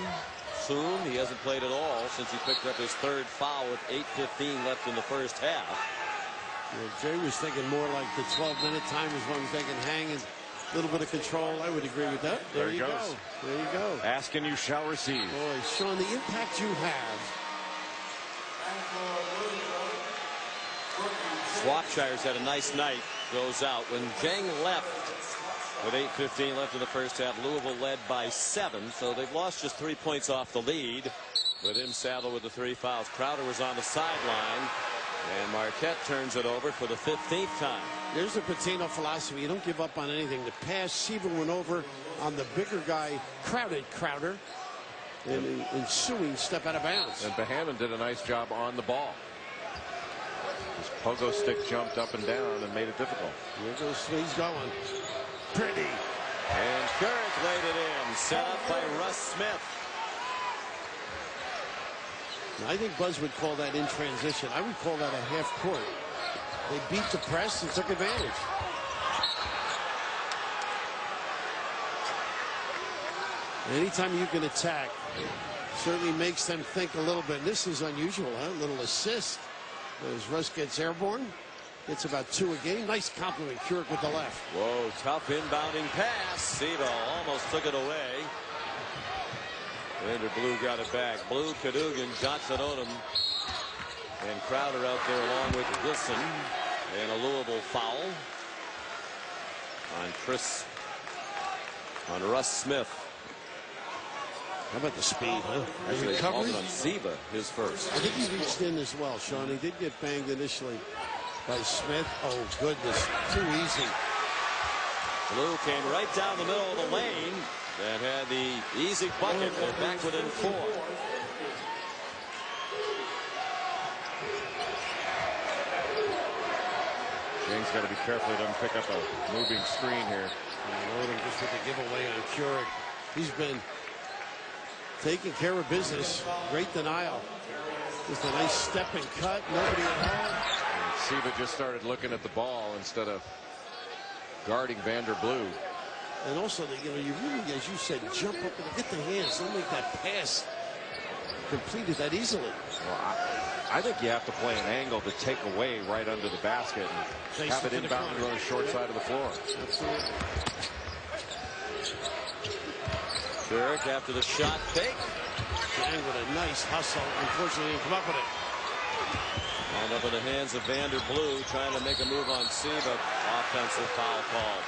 soon. He hasn't played at all since he picked up his 3rd foul with 8:15 left in the first half. Yeah, Jay was thinking more like the 12-minute time as long as they can hang and a little bit of control. I would agree with that. There you go. There you go. Ask and you shall receive. Boy, Sean, the impact you have. Swapshire's had a nice night. Goes out. When Jeng left with 8:15 left in the first half, Louisville led by 7. So they've lost just 3 points off the lead. With him saddled with the 3 fouls. Crowder was on the sideline. And Marquette turns it over for the 15th time. There's the Pitino philosophy. You don't give up on anything. The pass, Siebel went over on the bigger guy, Crowder. And an ensuing step out of bounds. And Bohannon did a nice job on the ball. His pogo stick jumped up and down and made it difficult. Here goes, he's going. Pretty. And Keurig laid it in. Set up by Russ Smith. I think Buzz would call that in transition. I would call that a half court. They beat the press and took advantage. Anytime you can attack, certainly makes them think a little bit. This is unusual, huh? A little assist as Russ gets airborne. It's about 2 a game. Nice compliment, Keurig with the left. Whoa, tough inbounding pass. Siebel almost took it away. Vander Blue got it back. Blue, Cadogan, Johnson Odom, and Crowder out there along with Wilson. And a Louisville foul on Russ Smith. How about the speed, huh? Actually, they called it on Siva, his first. I think he reached in as well, Sean. He did get banged initially by Smith. Oh, goodness. Too easy. Blue came right down the middle of the lane and had the easy bucket. They're back within 4. Jang's got to be careful he doesn't pick up a moving screen here. Odom just with the giveaway on Keurig. He's been taking care of business. Great denial. Just a nice step and cut. Nobody at home. Siva just started looking at the ball instead of guarding Vander Blue. And also, you really, as you said, jump up and get the hands. Don't make that pass completed that easily. Well, I think you have to play an angle to take away right under the basket and have it inbound on the short side of the floor. Absolutely. Jurek after the shot fake. And with a nice hustle. Unfortunately, didn't come up with it. And up in the hands of Vander Blue, trying to make a move on Siva. Offensive foul called.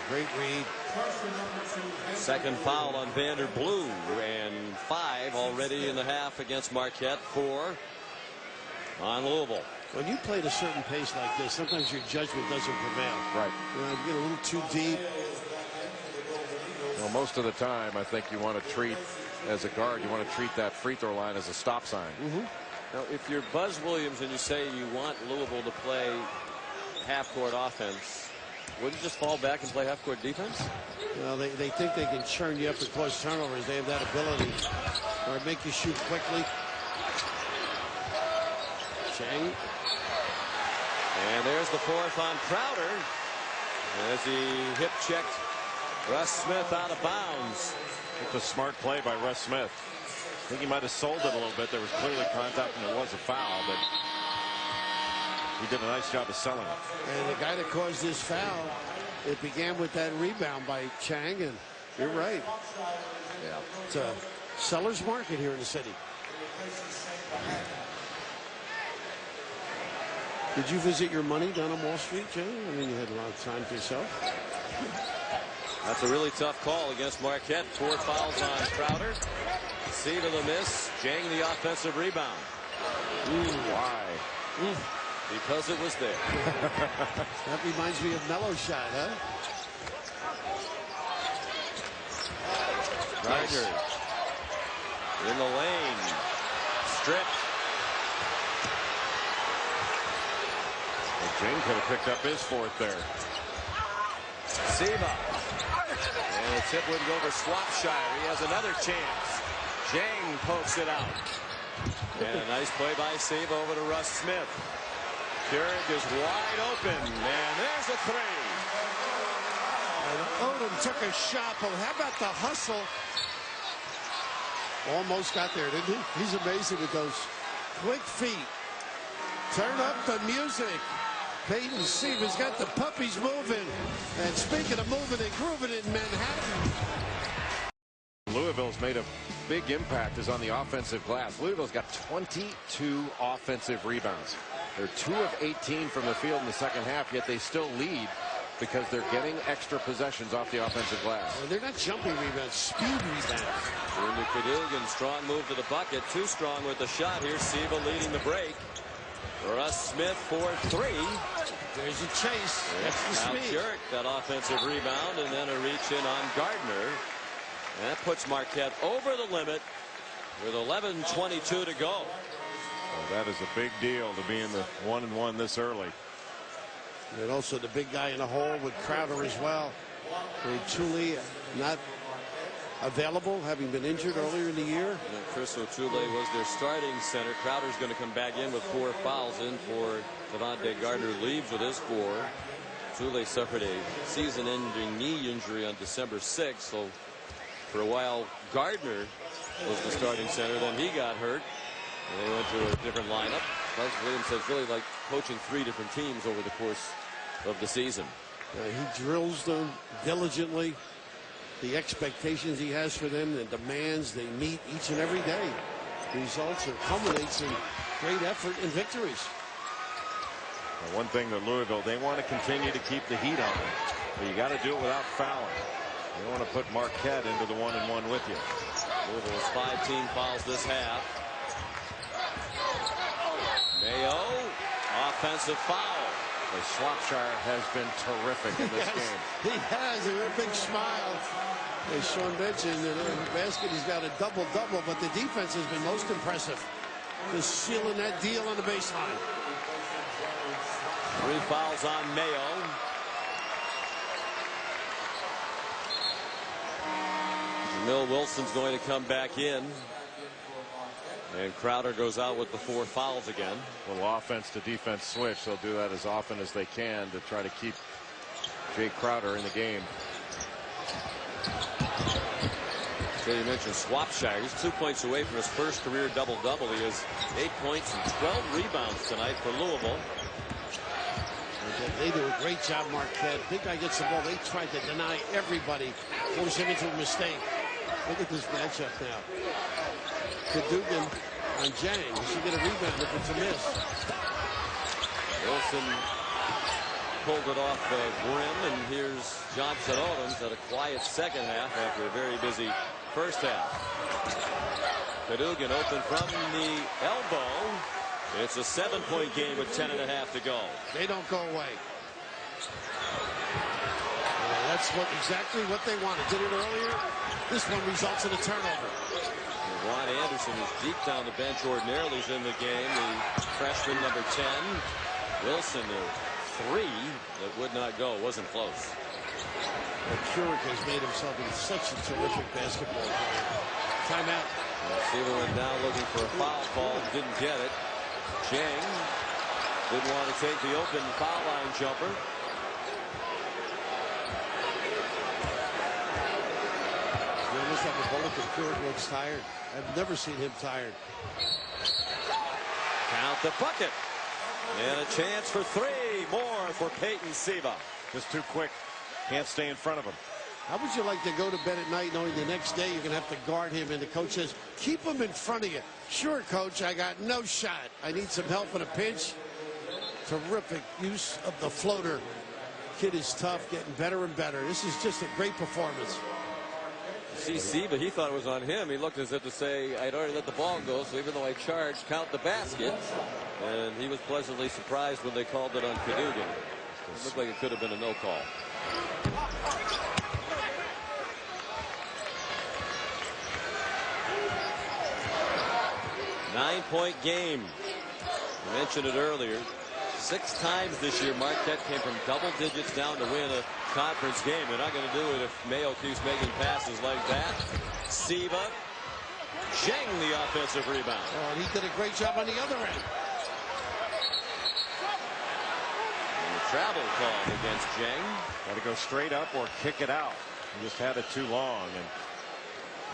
Great read. Second foul on Vander Blue, and 5 already in the half against Marquette. 4 on Louisville. When you play at a certain pace like this, sometimes your judgment doesn't prevail. Right. You get a little too deep. Well, most of the time, I think you want to treat, as a guard, you want to treat that free throw line as a stop sign. Now, if you're Buzz Williams and you say you want Louisville to play half-court offense, wouldn't you just fall back and play half-court defense? Well, they think they can churn you up with close turnovers. They have that ability. Or make you shoot quickly. Chang. And there's the 4th on Crowder as he hip-checked Russ Smith out of bounds. It's a smart play by Russ Smith. I think he might have sold it a little bit. There was clearly contact and there was a foul, but he did a nice job of selling it. And the guy that caused this foul, it began with that rebound by Chang, and you're right. Yeah. It's a seller's market here in the city. Did you visit your money down on Wall Street, Jay? I mean, you had a lot of time to yourself. That's a really tough call against Marquette. 4 fouls on Crowder. Siva the miss. Jang the offensive rebound. Why? Because it was there. That reminds me of Melo's shot, huh? Gardner in the lane. Stripped. Well, Jane could have picked up his 4th there. Siva. And the tip wouldn't go for Swapshire. He has another chance. Jang pokes it out. And a nice play by Siva over to Russ Smith. Jurek is wide open. And there's a 3. And Odom took a shot, but how about the hustle? Almost got there, didn't he? He's amazing with those quick feet. Turn up the music. Peyton Siva's got the puppies moving. And speaking of moving and grooving in Manhattan. Louisville's made a big impact is on the offensive glass. Louisville's got 22 offensive rebounds. They're 2 of 18 from the field in the second half, yet they still lead because they're getting extra possessions off the offensive glass. Well, they're not jumping rebounds, speed rebounds. Junior Cadogan, strong move to the bucket. Too strong with the shot here. Siva leading the break. Russ Smith for 3. There's a chase. That's the Now speed. Jurek, that offensive rebound, and then a reach in on Gardner. And that puts Marquette over the limit with 11:22 to go. Well, that is a big deal to be in the 1-1 this early. And also the big guy in the hole with Crowder as well. O'Toole not available, having been injured earlier in the year. And Chris O'Toole was their starting center. Crowder's going to come back in with 4 fouls in for Devontae Gardner, leaves with his 4. O'Toole suffered a season-ending knee injury on December 6th, so for a while Gardner was the starting center. Then he got hurt, and they went to a different lineup. Buzz Williams has really liked coaching 3 different teams over the course of the season. He drills them diligently. The expectations he has for them, the demands they meet each and every day. Results or culminates in great effort and victories. Well, one thing that Louisville, they want to continue to keep the heat on them, but you got to do it without fouling. You don't want to put Marquette into the 1-1 with you. Louisville has 5 team fouls this half. Mayo, offensive foul. Swapshire has been terrific in this game. He has a big smile. As Sean mentioned, in the basket he's got a double-double, but the defense has been most impressive. Just sealing that deal on the baseline. 3 fouls on Mayo. Jamil Wilson's going to come back in. And Crowder goes out with the 4 fouls again. A little offense to defense switch. They'll do that as often as they can to try to keep Jay Crowder in the game. So you mentioned Swapshire. He's 2 points away from his first career double-double. He has 8 points and 12 rebounds tonight for Louisville. They do a great job, Marquette. Big guy gets the ball. They try to deny everybody, force him into a mistake. Look at this matchup now. Cadogan on Jang. He should get a rebound if it's a miss. Wilson pulled it off the rim, and here's Johnson Odom at a quiet second half after a very busy first half. Cadogan open from the elbow. It's a 7-point game with 10.5 to go. They don't go away. That's exactly what they wanted. Did it earlier. This one results in a turnover. Ron Anderson is deep down the bench. Ordinarily is in the game. The freshman number 10. Wilson, a 3 that would not go. Wasn't close. Keurig has made himself into such a terrific basketball player. Timeout. Seaver went down looking for a foul call. Didn't get it. Chang didn't want to take the open foul line jumper. You almost have a bullet that Keurig looks tired. I've never seen him tired. Count the bucket. And a chance for 3 more for Peyton Siva. Just too quick. Can't stay in front of him. How would you like to go to bed at night knowing the next day you're going to have to guard him and the coach says, keep him in front of you? Sure, coach, I got no shot. I need some help in a pinch. Terrific use of the floater. Kid is tough, getting better and better. This is just a great performance. See Siva, he thought it was on him. He looked as if to say, I'd already let the ball go, so even though I charged, count the basket. And he was pleasantly surprised when they called it on Cadogan. It looked like it could have been a no call. Nine-point game. I mentioned it earlier. 6 times this year, Marquette came from double digits down to win a conference game. They're not going to do it if Mayo keeps making passes like that. Siva, Zheng the offensive rebound. Oh, and he did a great job on the other end. And the travel call against Zheng. Got to go straight up or kick it out. He just had it too long. And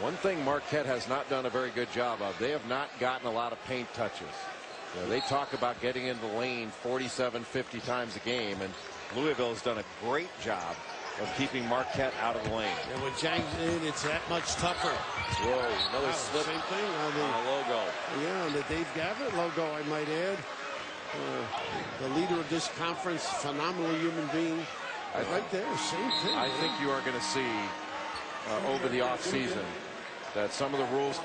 one thing Marquette has not done a very good job of, they have not gotten a lot of paint touches. You know, they talk about getting in the lane 47, 50 times a game, and Louisville has done a great job of keeping Marquette out of the lane. And when Zhang's in, it's that much tougher. Whoa, another slip. Same thing on the logo. Yeah, on the Dave Gavitt logo, I might add. The leader of this conference, phenomenal human being. Right there, same thing. I think you are going to see over the offseason that some of the rules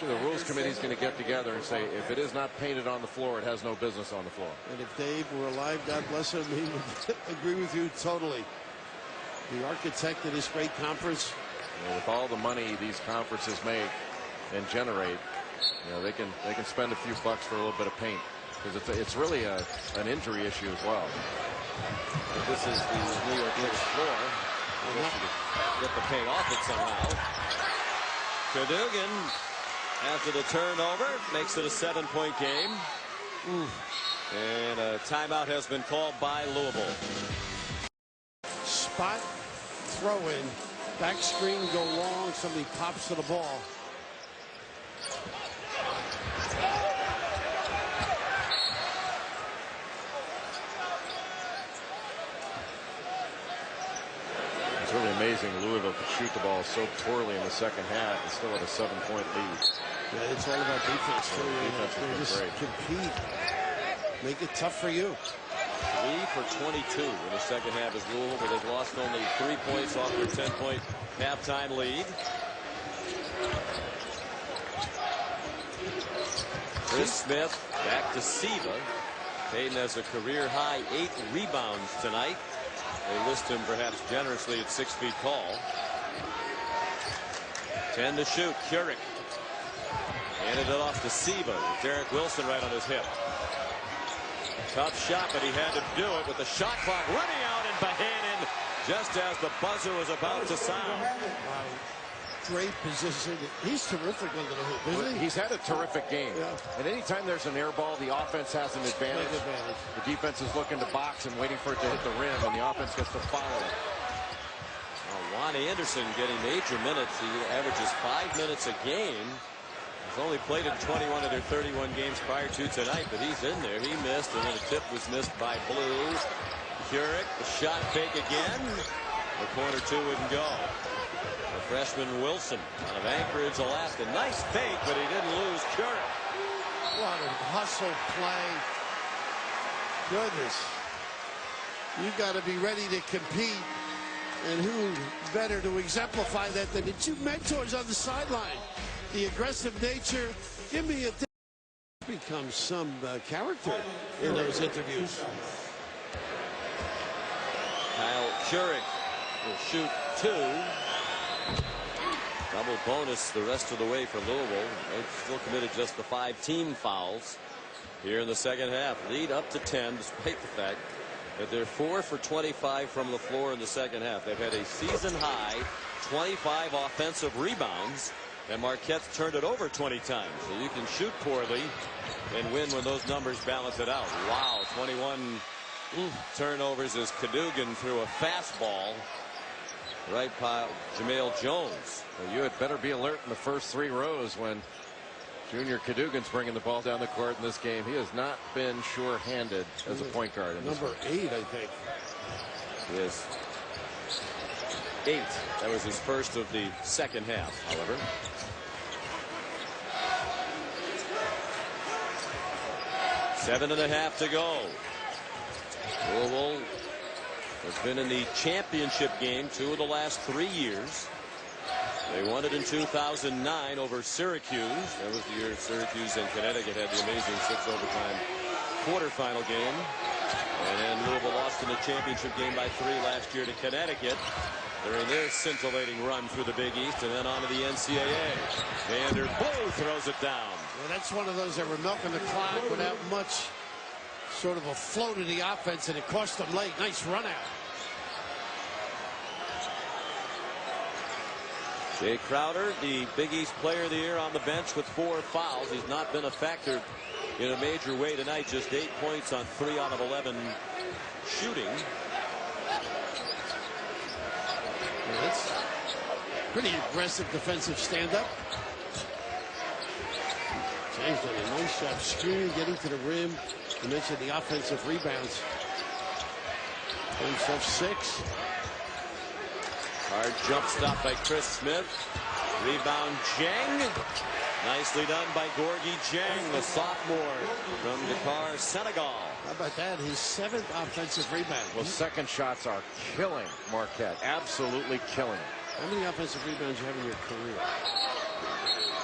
committee is going to get together and say, if it is not painted on the floor, it has no business on the floor. And if Dave were alive, God bless him, he would agree with you totally. The architect of this great conference. You know, with all the money these conferences make and generate, you know, they can spend a few bucks for a little bit of paint, because it's really an injury issue as well. But this is the New York Knicks floor. Get the paint off it somehow. Cadogan, after the turnover, makes it a 7-point game. And a timeout has been called by Louisville. Spot throw in, back screen go long, somebody pops to the ball. It's really amazing Louisville could shoot the ball so poorly in the second half and still have a 7-point lead. Yeah, it's all about defense. So defense has been just great. Compete. Make it tough for you. 3 for 22 in the second half as Louisville, but they've lost only 3 points off their 10-point halftime lead. Chris Smith back to Siva. Payton has a career-high 8 rebounds tonight. They list him perhaps generously at 6 feet tall. 10 to shoot. Keurig handed it off to Siva with Derek Wilson right on his hip. Tough shot, but he had to do it with the shot clock running out, and Bohannon just as the buzzer was about to sound. Wow. Great position. He's terrific under the hoop, isn't he? He's had a terrific game. Yeah. And anytime there's an air ball, the offense has an advantage. The defense is looking to box and waiting for it to hit the rim, and the offense gets to follow it. Juan Anderson getting major minutes. He averages 5 minutes a game. He's only played in 21 of their 31 games prior to tonight, but he's in there. He missed, and then a tip was missed by Blue. Keurig, the shot fake again. The corner two wouldn't go. The freshman Wilson out of Anchorage, Alaska. Nice fake, but he didn't lose Keurig. What a hustle play. Goodness. You got to be ready to compete. And who better to exemplify that than the two mentors on the sideline? The aggressive nature. Give me a... Becomes some character in those interviews. Kyle Keurig will shoot two. Double bonus the rest of the way for Louisville. They've still committed just the 5 team fouls here in the second half. Lead up to 10 despite the fact that they're 4 for 25 from the floor in the second half. They've had a season high 25 offensive rebounds, and Marquette's turned it over 20 times. So you can shoot poorly and win when those numbers balance it out. Wow, 21 turnovers as Cadogan threw a fastball right by Jamel Jones. Well, you had better be alert in the first 3 rows when Junior Cadogan's bringing the ball down the court in this game. He has not been sure-handed as a point guard. In Number 8, I think. Yes. 8. That was his first of the second half, however. Seven and a half to go. Louisville has been in the championship game 2 of the last 3 years. They won it in 2009 over Syracuse. That was the year Syracuse and Connecticut had the amazing 6 overtime quarterfinal game. And then Louisville lost in the championship game by 3 last year to Connecticut during their scintillating run through the Big East, and then on to the NCAA. Vander Blue throws it down. Well, that's one of those that were milking the clock without much sort of a flow to the offense, and it cost them late. Nice run out. Jay Crowder, the Big East Player of the Year, on the bench with 4 fouls. He's not been a factor in a major way tonight. Just 8 points on 3 out of 11 shooting. It's pretty aggressive defensive stand-up. James done a nice job screening, getting to the rim. You mentioned the offensive rebounds. Himself 6. Hard jump stop by Chris Smith. Rebound Jang. Nicely done by Gorgie Jang, the sophomore from Dakar, Senegal. How about that? His 7th offensive rebound. Well, second shots are killing Marquette. Absolutely killing. How many offensive rebounds you have in your career?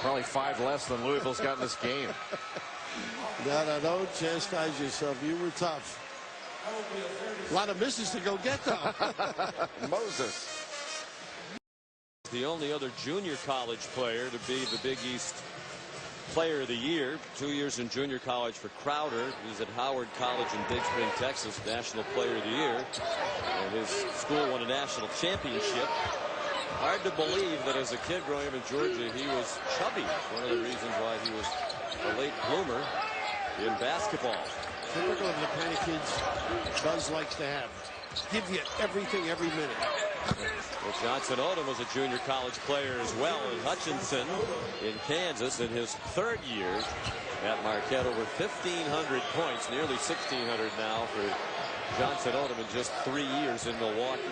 Probably 5 less than Louisville's got in this game. No, don't chastise yourself. You were tough. A lot of misses to go get, though. Moses. The only other junior college player to be the Big East Player of the Year. 2 years in junior college for Crowder. He's at Howard College in Big Spring, Texas, National Player of the Year. And his school won a national championship. Hard to believe that as a kid growing up in Georgia, he was chubby. One of the reasons why he was a late bloomer in basketball. Typical of the kind of kids Buzz likes to have. Give you everything every minute. Well, Johnson Odom was a junior college player as well in Hutchinson in Kansas in his 3rd year at Marquette. Over 1,500 points, nearly 1,600 now for Johnson Odom in just 3 years in Milwaukee.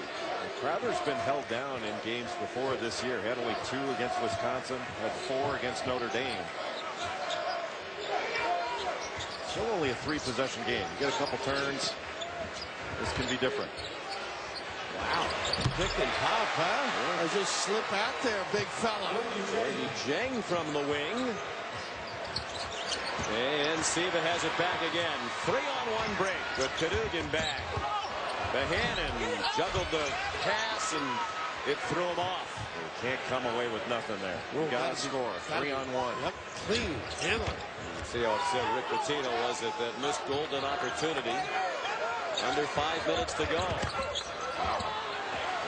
And Crowder's been held down in games before this year. Had only 2 against Wisconsin, had 4 against Notre Dame. Still only a 3-possession game. You get a couple turns, this can be different. Wow. Pick and pop, huh? Or just slip out there, big fella. Jang from the wing. And Siva has it back again. 3-on-1 break with Cadogan back. Bohannon juggled the pass and it threw him off. You can't come away with nothing there. You got to score. 3-on-1. Yep. Clean. Handle it. See how upset Rick Pitino was at that missed golden opportunity. Under 5 minutes to go.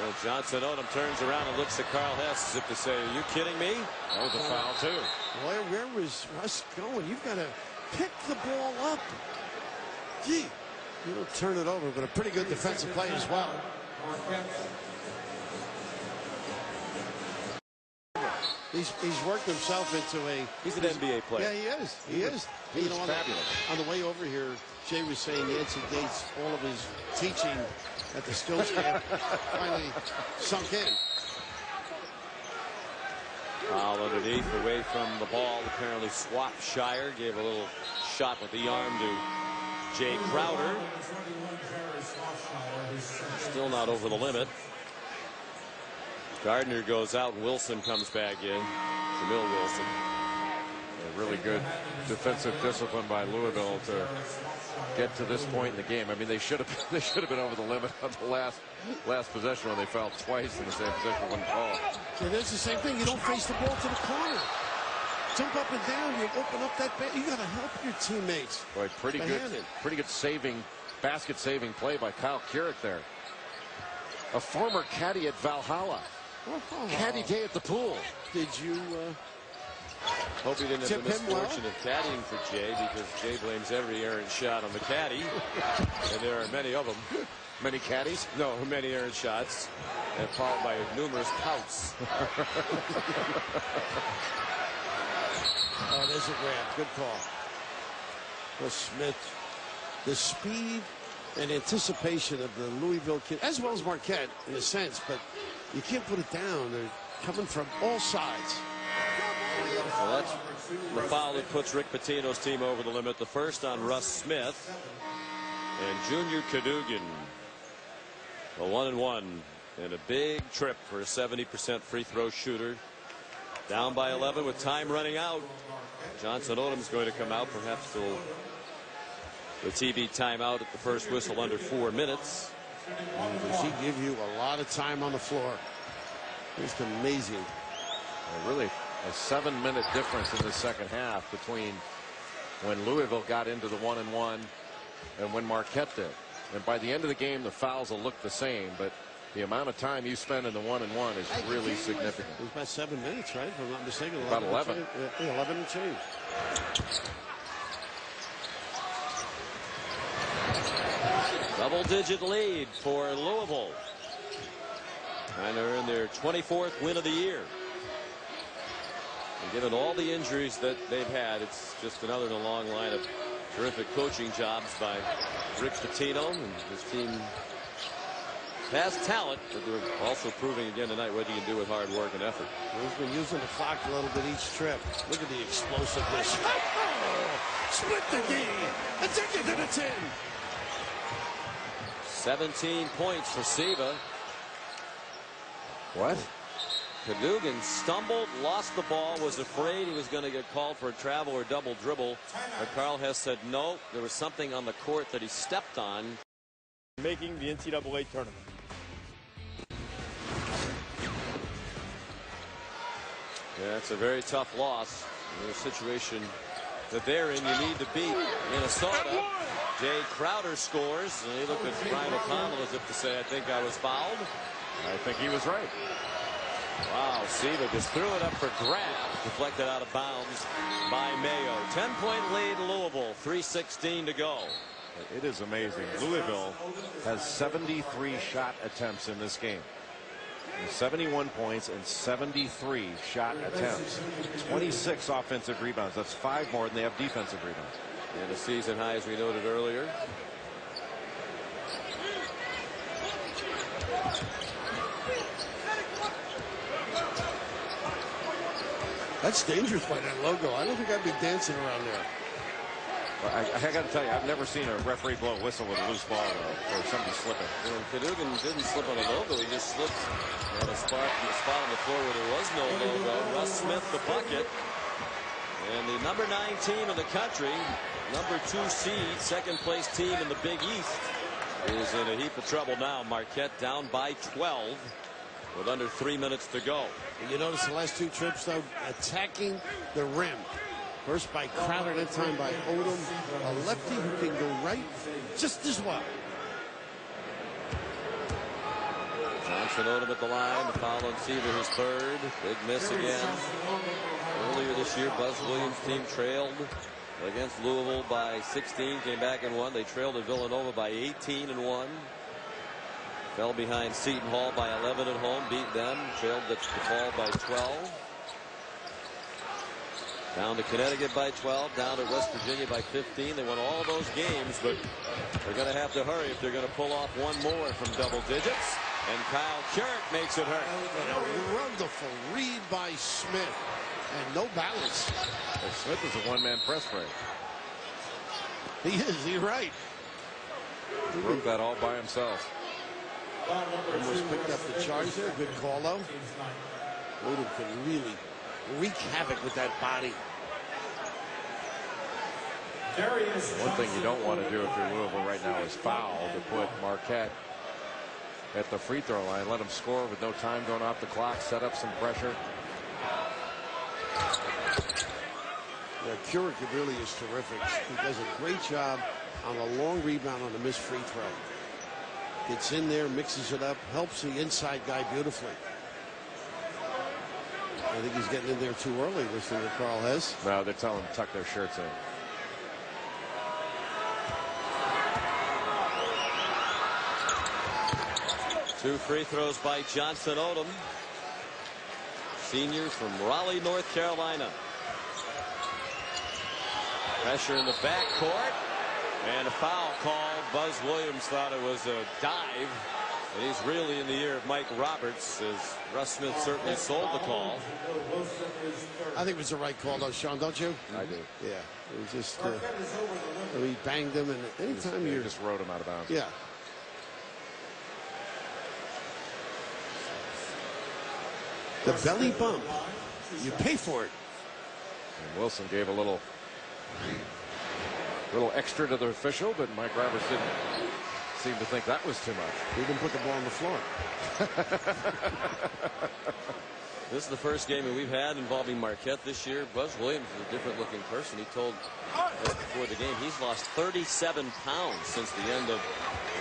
Well, Johnson Odom turns around and looks at Carl Hess as if to say, are you kidding me? That was a foul, too. Boy, where was Russ going? You've got to pick the ball up. Gee, you don't turn it over, but a pretty good defensive play as well. He's worked himself into a. He's an NBA player. Yeah, he is. He is. He's fabulous. On the way over here, Jay was saying Nancy Gates, all of his teaching at the skills camp finally sunk in. Foul underneath, away from the ball. Apparently Swapshire gave a little shot with the arm to Jay Crowder. Still not over the limit. Gardner goes out and Wilson comes back in. Jamil Wilson. A really good defensive discipline by Louisville to get to this point in the game. I mean, they should have been over the limit on the last possession when they fouled twice in the same possession, one call. So there's the same thing. You don't face the ball to the corner. Jump up and down. You open up that. You got to help your teammates. Boy, pretty good saving, basket saving play by Kyle Keurig there. A former caddy at Valhalla. Caddy day at the pool. Did you? Hope he didn't have the misfortune of caddying for Jay, because Jay blames every errant shot on the caddy, and there are many of them. Many caddies? No, many errant shots, and followed by numerous pouts. Oh, there's a grab. Good call. Well, Smith, the speed and anticipation of the Louisville kid, as well as Marquette in a sense, but you can't put it down. They're coming from all sides. So that's the foul that puts Rick Pitino's team over the limit. The first on Russ Smith. And Junior Cadogan, a 1-and-1, and a big trip for a 70% free throw shooter. Down by 11 with time running out. Johnson Odom's going to come out, perhaps till the TV timeout at the first whistle under 4 minutes. Does he give you a lot of time on the floor? Just amazing. Really a 7-minute difference in the second half between when Louisville got into the 1-and-1 and when Marquette did. And by the end of the game, the fouls will look the same, but the amount of time you spend in the 1-and-1 is really significant. It was about 7 minutes, right? If I'm not mistaken. About 11. 11 and change. Double-digit lead for Louisville. Trying to earn their 24th win of the year. And given all the injuries that they've had, it's just another in a long line of terrific coaching jobs by Rick Pitino, and his team has talent, but they're also proving again tonight what you can do with hard work and effort. He's been using the clock a little bit each trip. Look at the explosiveness. Split the game. A ticket to the 10. 17 points for Siva. What? Cadogan stumbled, lost the ball, was afraid he was going to get called for a travel or double dribble. But Carl Hess said no, there was something on the court that he stepped on. Making the NCAA tournament. Yeah, it's a very tough loss. In the situation that they're in, you need to beat Minnesota. Jay Crowder scores, and he looked at Brian O'Connell as if to say, I think I was fouled. I think he was right. Wow, Siva just threw it up for grabs, deflected out of bounds by Mayo. 10-point lead Louisville, 3:16 to go. It is amazing. Louisville has 73 shot attempts in this game. 71 points and 73 shot attempts. 26 offensive rebounds. That's 5 more than they have defensive rebounds. And a season high, as we noted earlier. That's dangerous by that logo. I don't think I'd be dancing around there. Well, I got to tell you, I've never seen a referee blow a whistle with a loose ball or somebody slipping. And Cadogan didn't slip on a logo. He just slipped on a spot on the floor where there was no logo. Russ Smith, the bucket. And the number 9 team in the country, number 2 seed, second place team in the Big East, is in a heap of trouble now. Marquette down by 12 with under 3 minutes to go. And you notice the last 2 trips, though, attacking the rim. First by Crowder, that time by Odom. A lefty who can go right just as well. Johnson Odom at the line. The foul on Siva, his third. Big miss again. Earlier this year, Buzz Williams' team trailed against Louisville by 16. Came back and won. They trailed at Villanova by 18 and won. Fell behind Seton Hall by 11 at home. Beat them. Trailed the fall by 12. Down to Connecticut by 12, down to West Virginia by 15. They won all those games, but they're going to have to hurry if they're going to pull off one more from double digits. And Kyle Jarrett makes it hurt. And a wonderful read by Smith. And no balance. Well, Smith is a one-man press break. He is. He's right. He broke that all by himself. Almost picked up the charge there. Good call, though. Odom can really wreak havoc with that body. One thing you don't want to do if you're Louisville right now is foul to put Marquette at the free throw line. Let him score with no time going off the clock. Set up some pressure. Yeah, Keurig really is terrific. He does a great job on a long rebound on a missed free throw. Gets in there, mixes it up, helps the inside guy beautifully. I think he's getting in there too early, listening to Carl Hess. No, they're telling him to tuck their shirts in. Two free throws by Johnson Odom, senior from Raleigh, North Carolina. Pressure in the backcourt and a foul call. Buzz Williams thought it was a dive, and he's really in the ear of Mike Roberts, as Russ Smith certainly sold the call. I think it was the right call, though, Sean, don't you? I do. Yeah, it was just he banged him, and anytime you just rode him out of bounds. Yeah. The belly bump, you pay for it. And Wilson gave a little extra to the official, but Mike Roberts didn't seem to think that was too much. He didn't put the ball on the floor. This is the first game that we've had involving Marquette this year. Buzz Williams is a different looking person. He told us before the game he's lost 37 pounds since the end of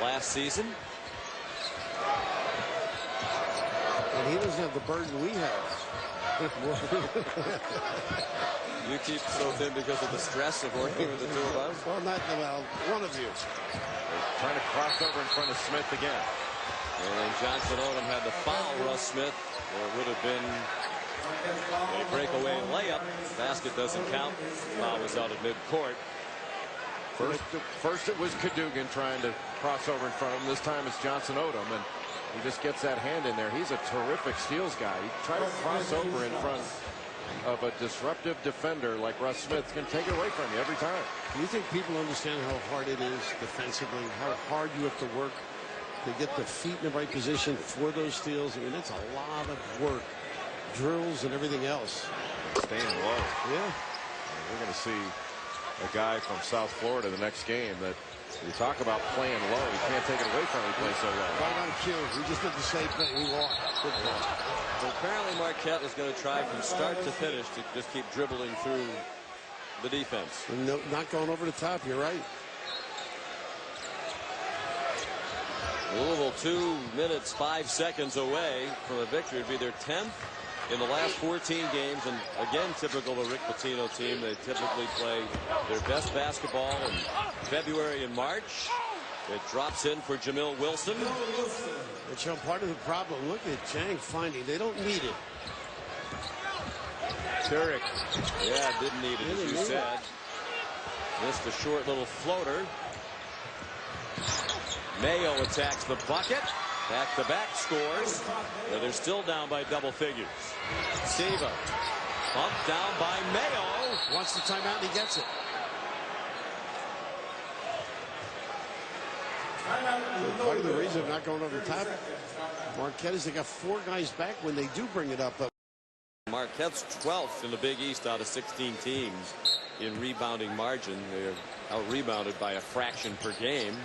last season. And he doesn't have the burden we have. You keep so thin because of the stress of working with the two of us? Well, not well, one of you. Trying to cross over in front of Smith again. And then Johnson Odom had to foul Russ Smith, or it would have been a breakaway layup. Basket doesn't count. Foul was out at midcourt. First it was Cadogan trying to cross over in front of him. This time it's Johnson Odom, and he just gets that hand in there. He's a terrific steals guy. He tried to cross over in front of a disruptive defender like Russ Smith. Can take it away from you every time. Do you think people understand how hard it is defensively, how hard you have to work to get the feet in the right position for those steals? I mean, it's a lot of work, drills and everything else. Staying low. Yeah. We're going to see a guy from South Florida the next game that you talk about playing low. You can't take it away from him. He plays so low. Right on cue. We just did the same thing. We walked. Good ball. So apparently Marquette is going to try from start to finish to just keep dribbling through the defense. No, not going over the top. You're right. Louisville 2 minutes 5 seconds away from a victory. It'd be their 10th in the last 14 games, and again, typical of a Rick Pitino team. They typically play their best basketball in February and March. It drops in for Jamil Wilson. It's part of the problem. Look at Chang finding. They don't need it. Turek, yeah, didn't need it, as you said. Missed a short little floater. Mayo attacks the bucket. Back-to-back scores. But they're still down by double figures. Siva bumped down by Mayo. Wants the timeout, and he gets it. Part of the reason I'm not going over the top, Marquette, is they got 4 guys back when they do bring it up. Marquette's 12th in the Big East out of 16 teams in rebounding margin. They're out-rebounded by a fraction per game.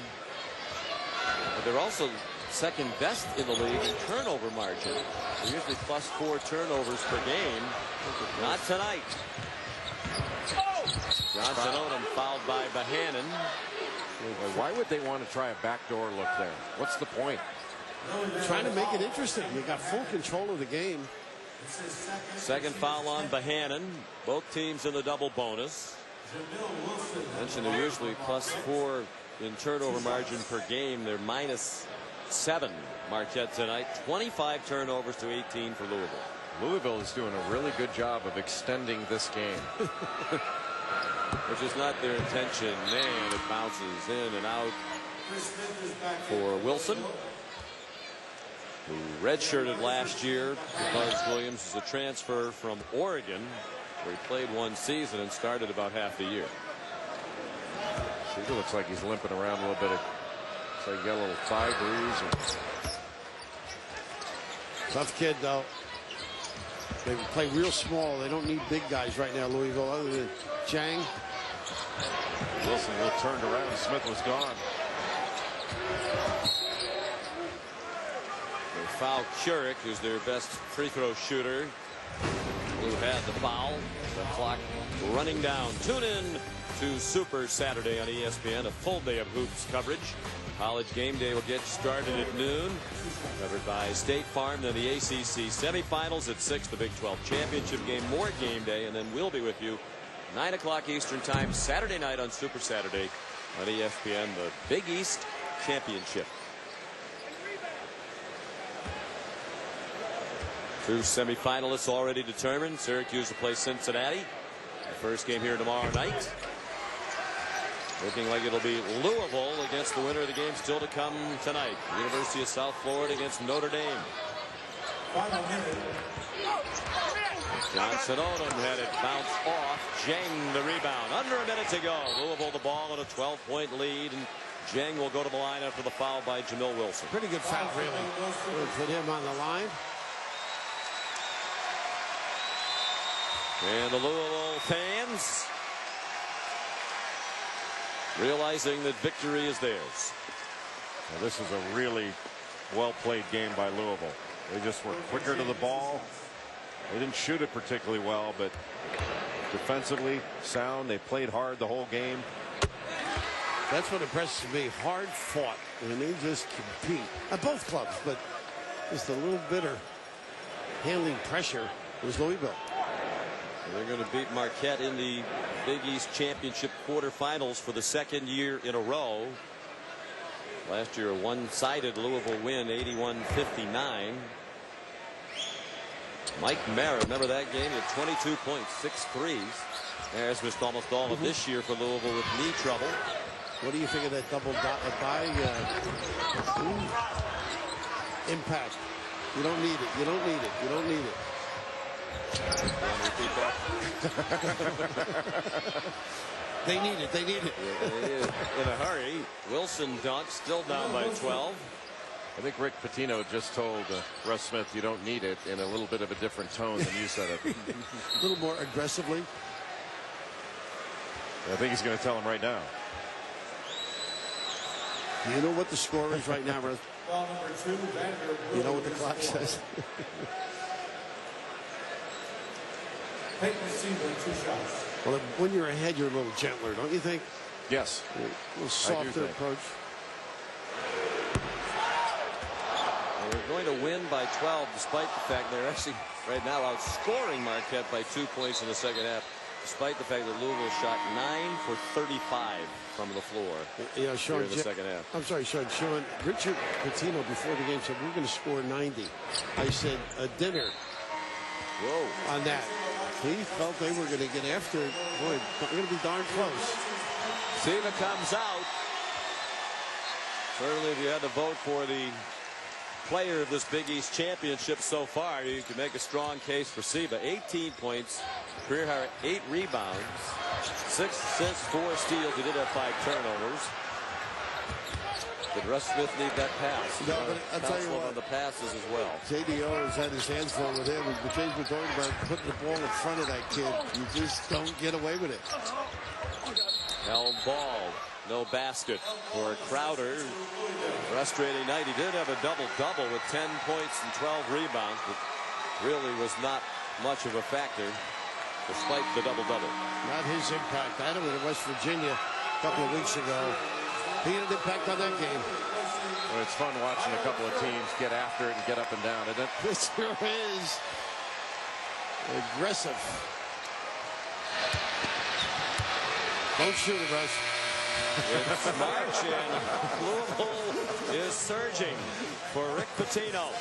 But they're also second best in the league in turnover margin. They're usually +4 turnovers per game. Not tonight. Johnson Odom fouled by Bohannon. Why would they want to try a backdoor look there? What's the point? Trying to make it interesting. You got full control of the game. Second foul on Bohannon. Both teams in the double bonus. Mentioned they're usually +4 in turnover margin per game. They're -7. Marquette tonight. 25 turnovers to 18 for Louisville. Louisville is doing a really good job of extending this game. Which is not their intention. Man, it bounces in and out for Wilson, who redshirted last year. Buzz Williams is a transfer from Oregon, where he played one season and started about half the year. He looks like he's limping around a little bit. So he got a little thigh bruise. Tough kid, though. They play real small. They don't need big guys right now, Louisville, other than Chang. Wilson turned around. Smith was gone. They foul Keurig, who's their best free throw shooter, who had the foul. The clock running down. Tune in to Super Saturday on ESPN, a full day of hoops coverage. College game day will get started at noon. Covered by State Farm, then the ACC semifinals at 6, the Big 12 championship game, more game day, and then we'll be with you 9 o'clock Eastern time Saturday night on Super Saturday on ESPN, the Big East Championship. Two semifinalists already determined. Syracuse will play Cincinnati. The first game here tomorrow night. Looking like it'll be Louisville against the winner of the game still to come tonight. University of South Florida against Notre Dame. Johnson Odom had it bounce off. Jeng the rebound. Under a minute to go. Louisville the ball in a 12-point lead, and Jeng will go to the line after the foul by Jamil Wilson. Pretty good foul, really. We'll put him on the line. And the Louisville fans realizing that victory is theirs. Well, this is a really well-played game by Louisville. They just were quicker to the ball. They didn't shoot it particularly well, but defensively sound. They played hard the whole game. That's what impresses me. Hard fought, and they just compete at both clubs, but just a little bitter handling pressure was Louisville. They're going to beat Marquette in the Big East Championship quarterfinals for the second year in a row. Last year, a one-sided Louisville win, 81-59. Mike Mara, remember that game? He had 22 points, 6 threes. Harris missed almost all of this year for Louisville with knee trouble. What do you think of that double by impact? You don't need it. You don't need it. You don't need it. They need it. They need it. In a hurry. Wilson dunks, still down by 12. I think Rick Pitino just told Russ Smith you don't need it in a little bit of a different tone than you said it. A little more aggressively. I think he's going to tell him right now. You know what the score is right now, Russ? You know what the clock says? Well, when you're ahead, you're a little gentler, don't you think? Yes. A little softer approach. Well, they're going to win by 12, despite the fact they're actually right now outscoring Marquette by 2 points in the second half, despite the fact that Louisville shot 9 for 35 from the floor Sean, in the second half. I'm sorry, Sean. Richard Pitino before the game said we're going to score 90. I said a dinner. Whoa. On that. He felt they were going to get after it. Boy, they're going to be darn close. Siva comes out. Certainly, if you had to vote for the player of this Big East Championship so far, you can make a strong case for Siva. 18 points, career high, 8 rebounds, 6 assists, 4 steals. He did have 5 turnovers. Did Russ Smith need that pass? No, but I'll tell you what. On the passes as well. JDO has had his hands full with him. But James been talking about putting the ball in front of that kid. You just don't get away with it. Held ball. No basket for Crowder. Frustrating night. He did have a double-double with 10 points and 12 rebounds, but really was not much of a factor despite the double-double. Not his impact. I had him in West Virginia a couple of weeks ago. He had an impact on that game. Well, it's fun watching a couple of teams get after it and get up and down, isn't it? This sure is. Aggressive. Don't shoot it, Russ. It's March, and Louisville is surging for Rick Pitino.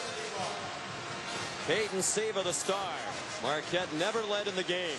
Peyton Siva, the star. Marquette never led in the game.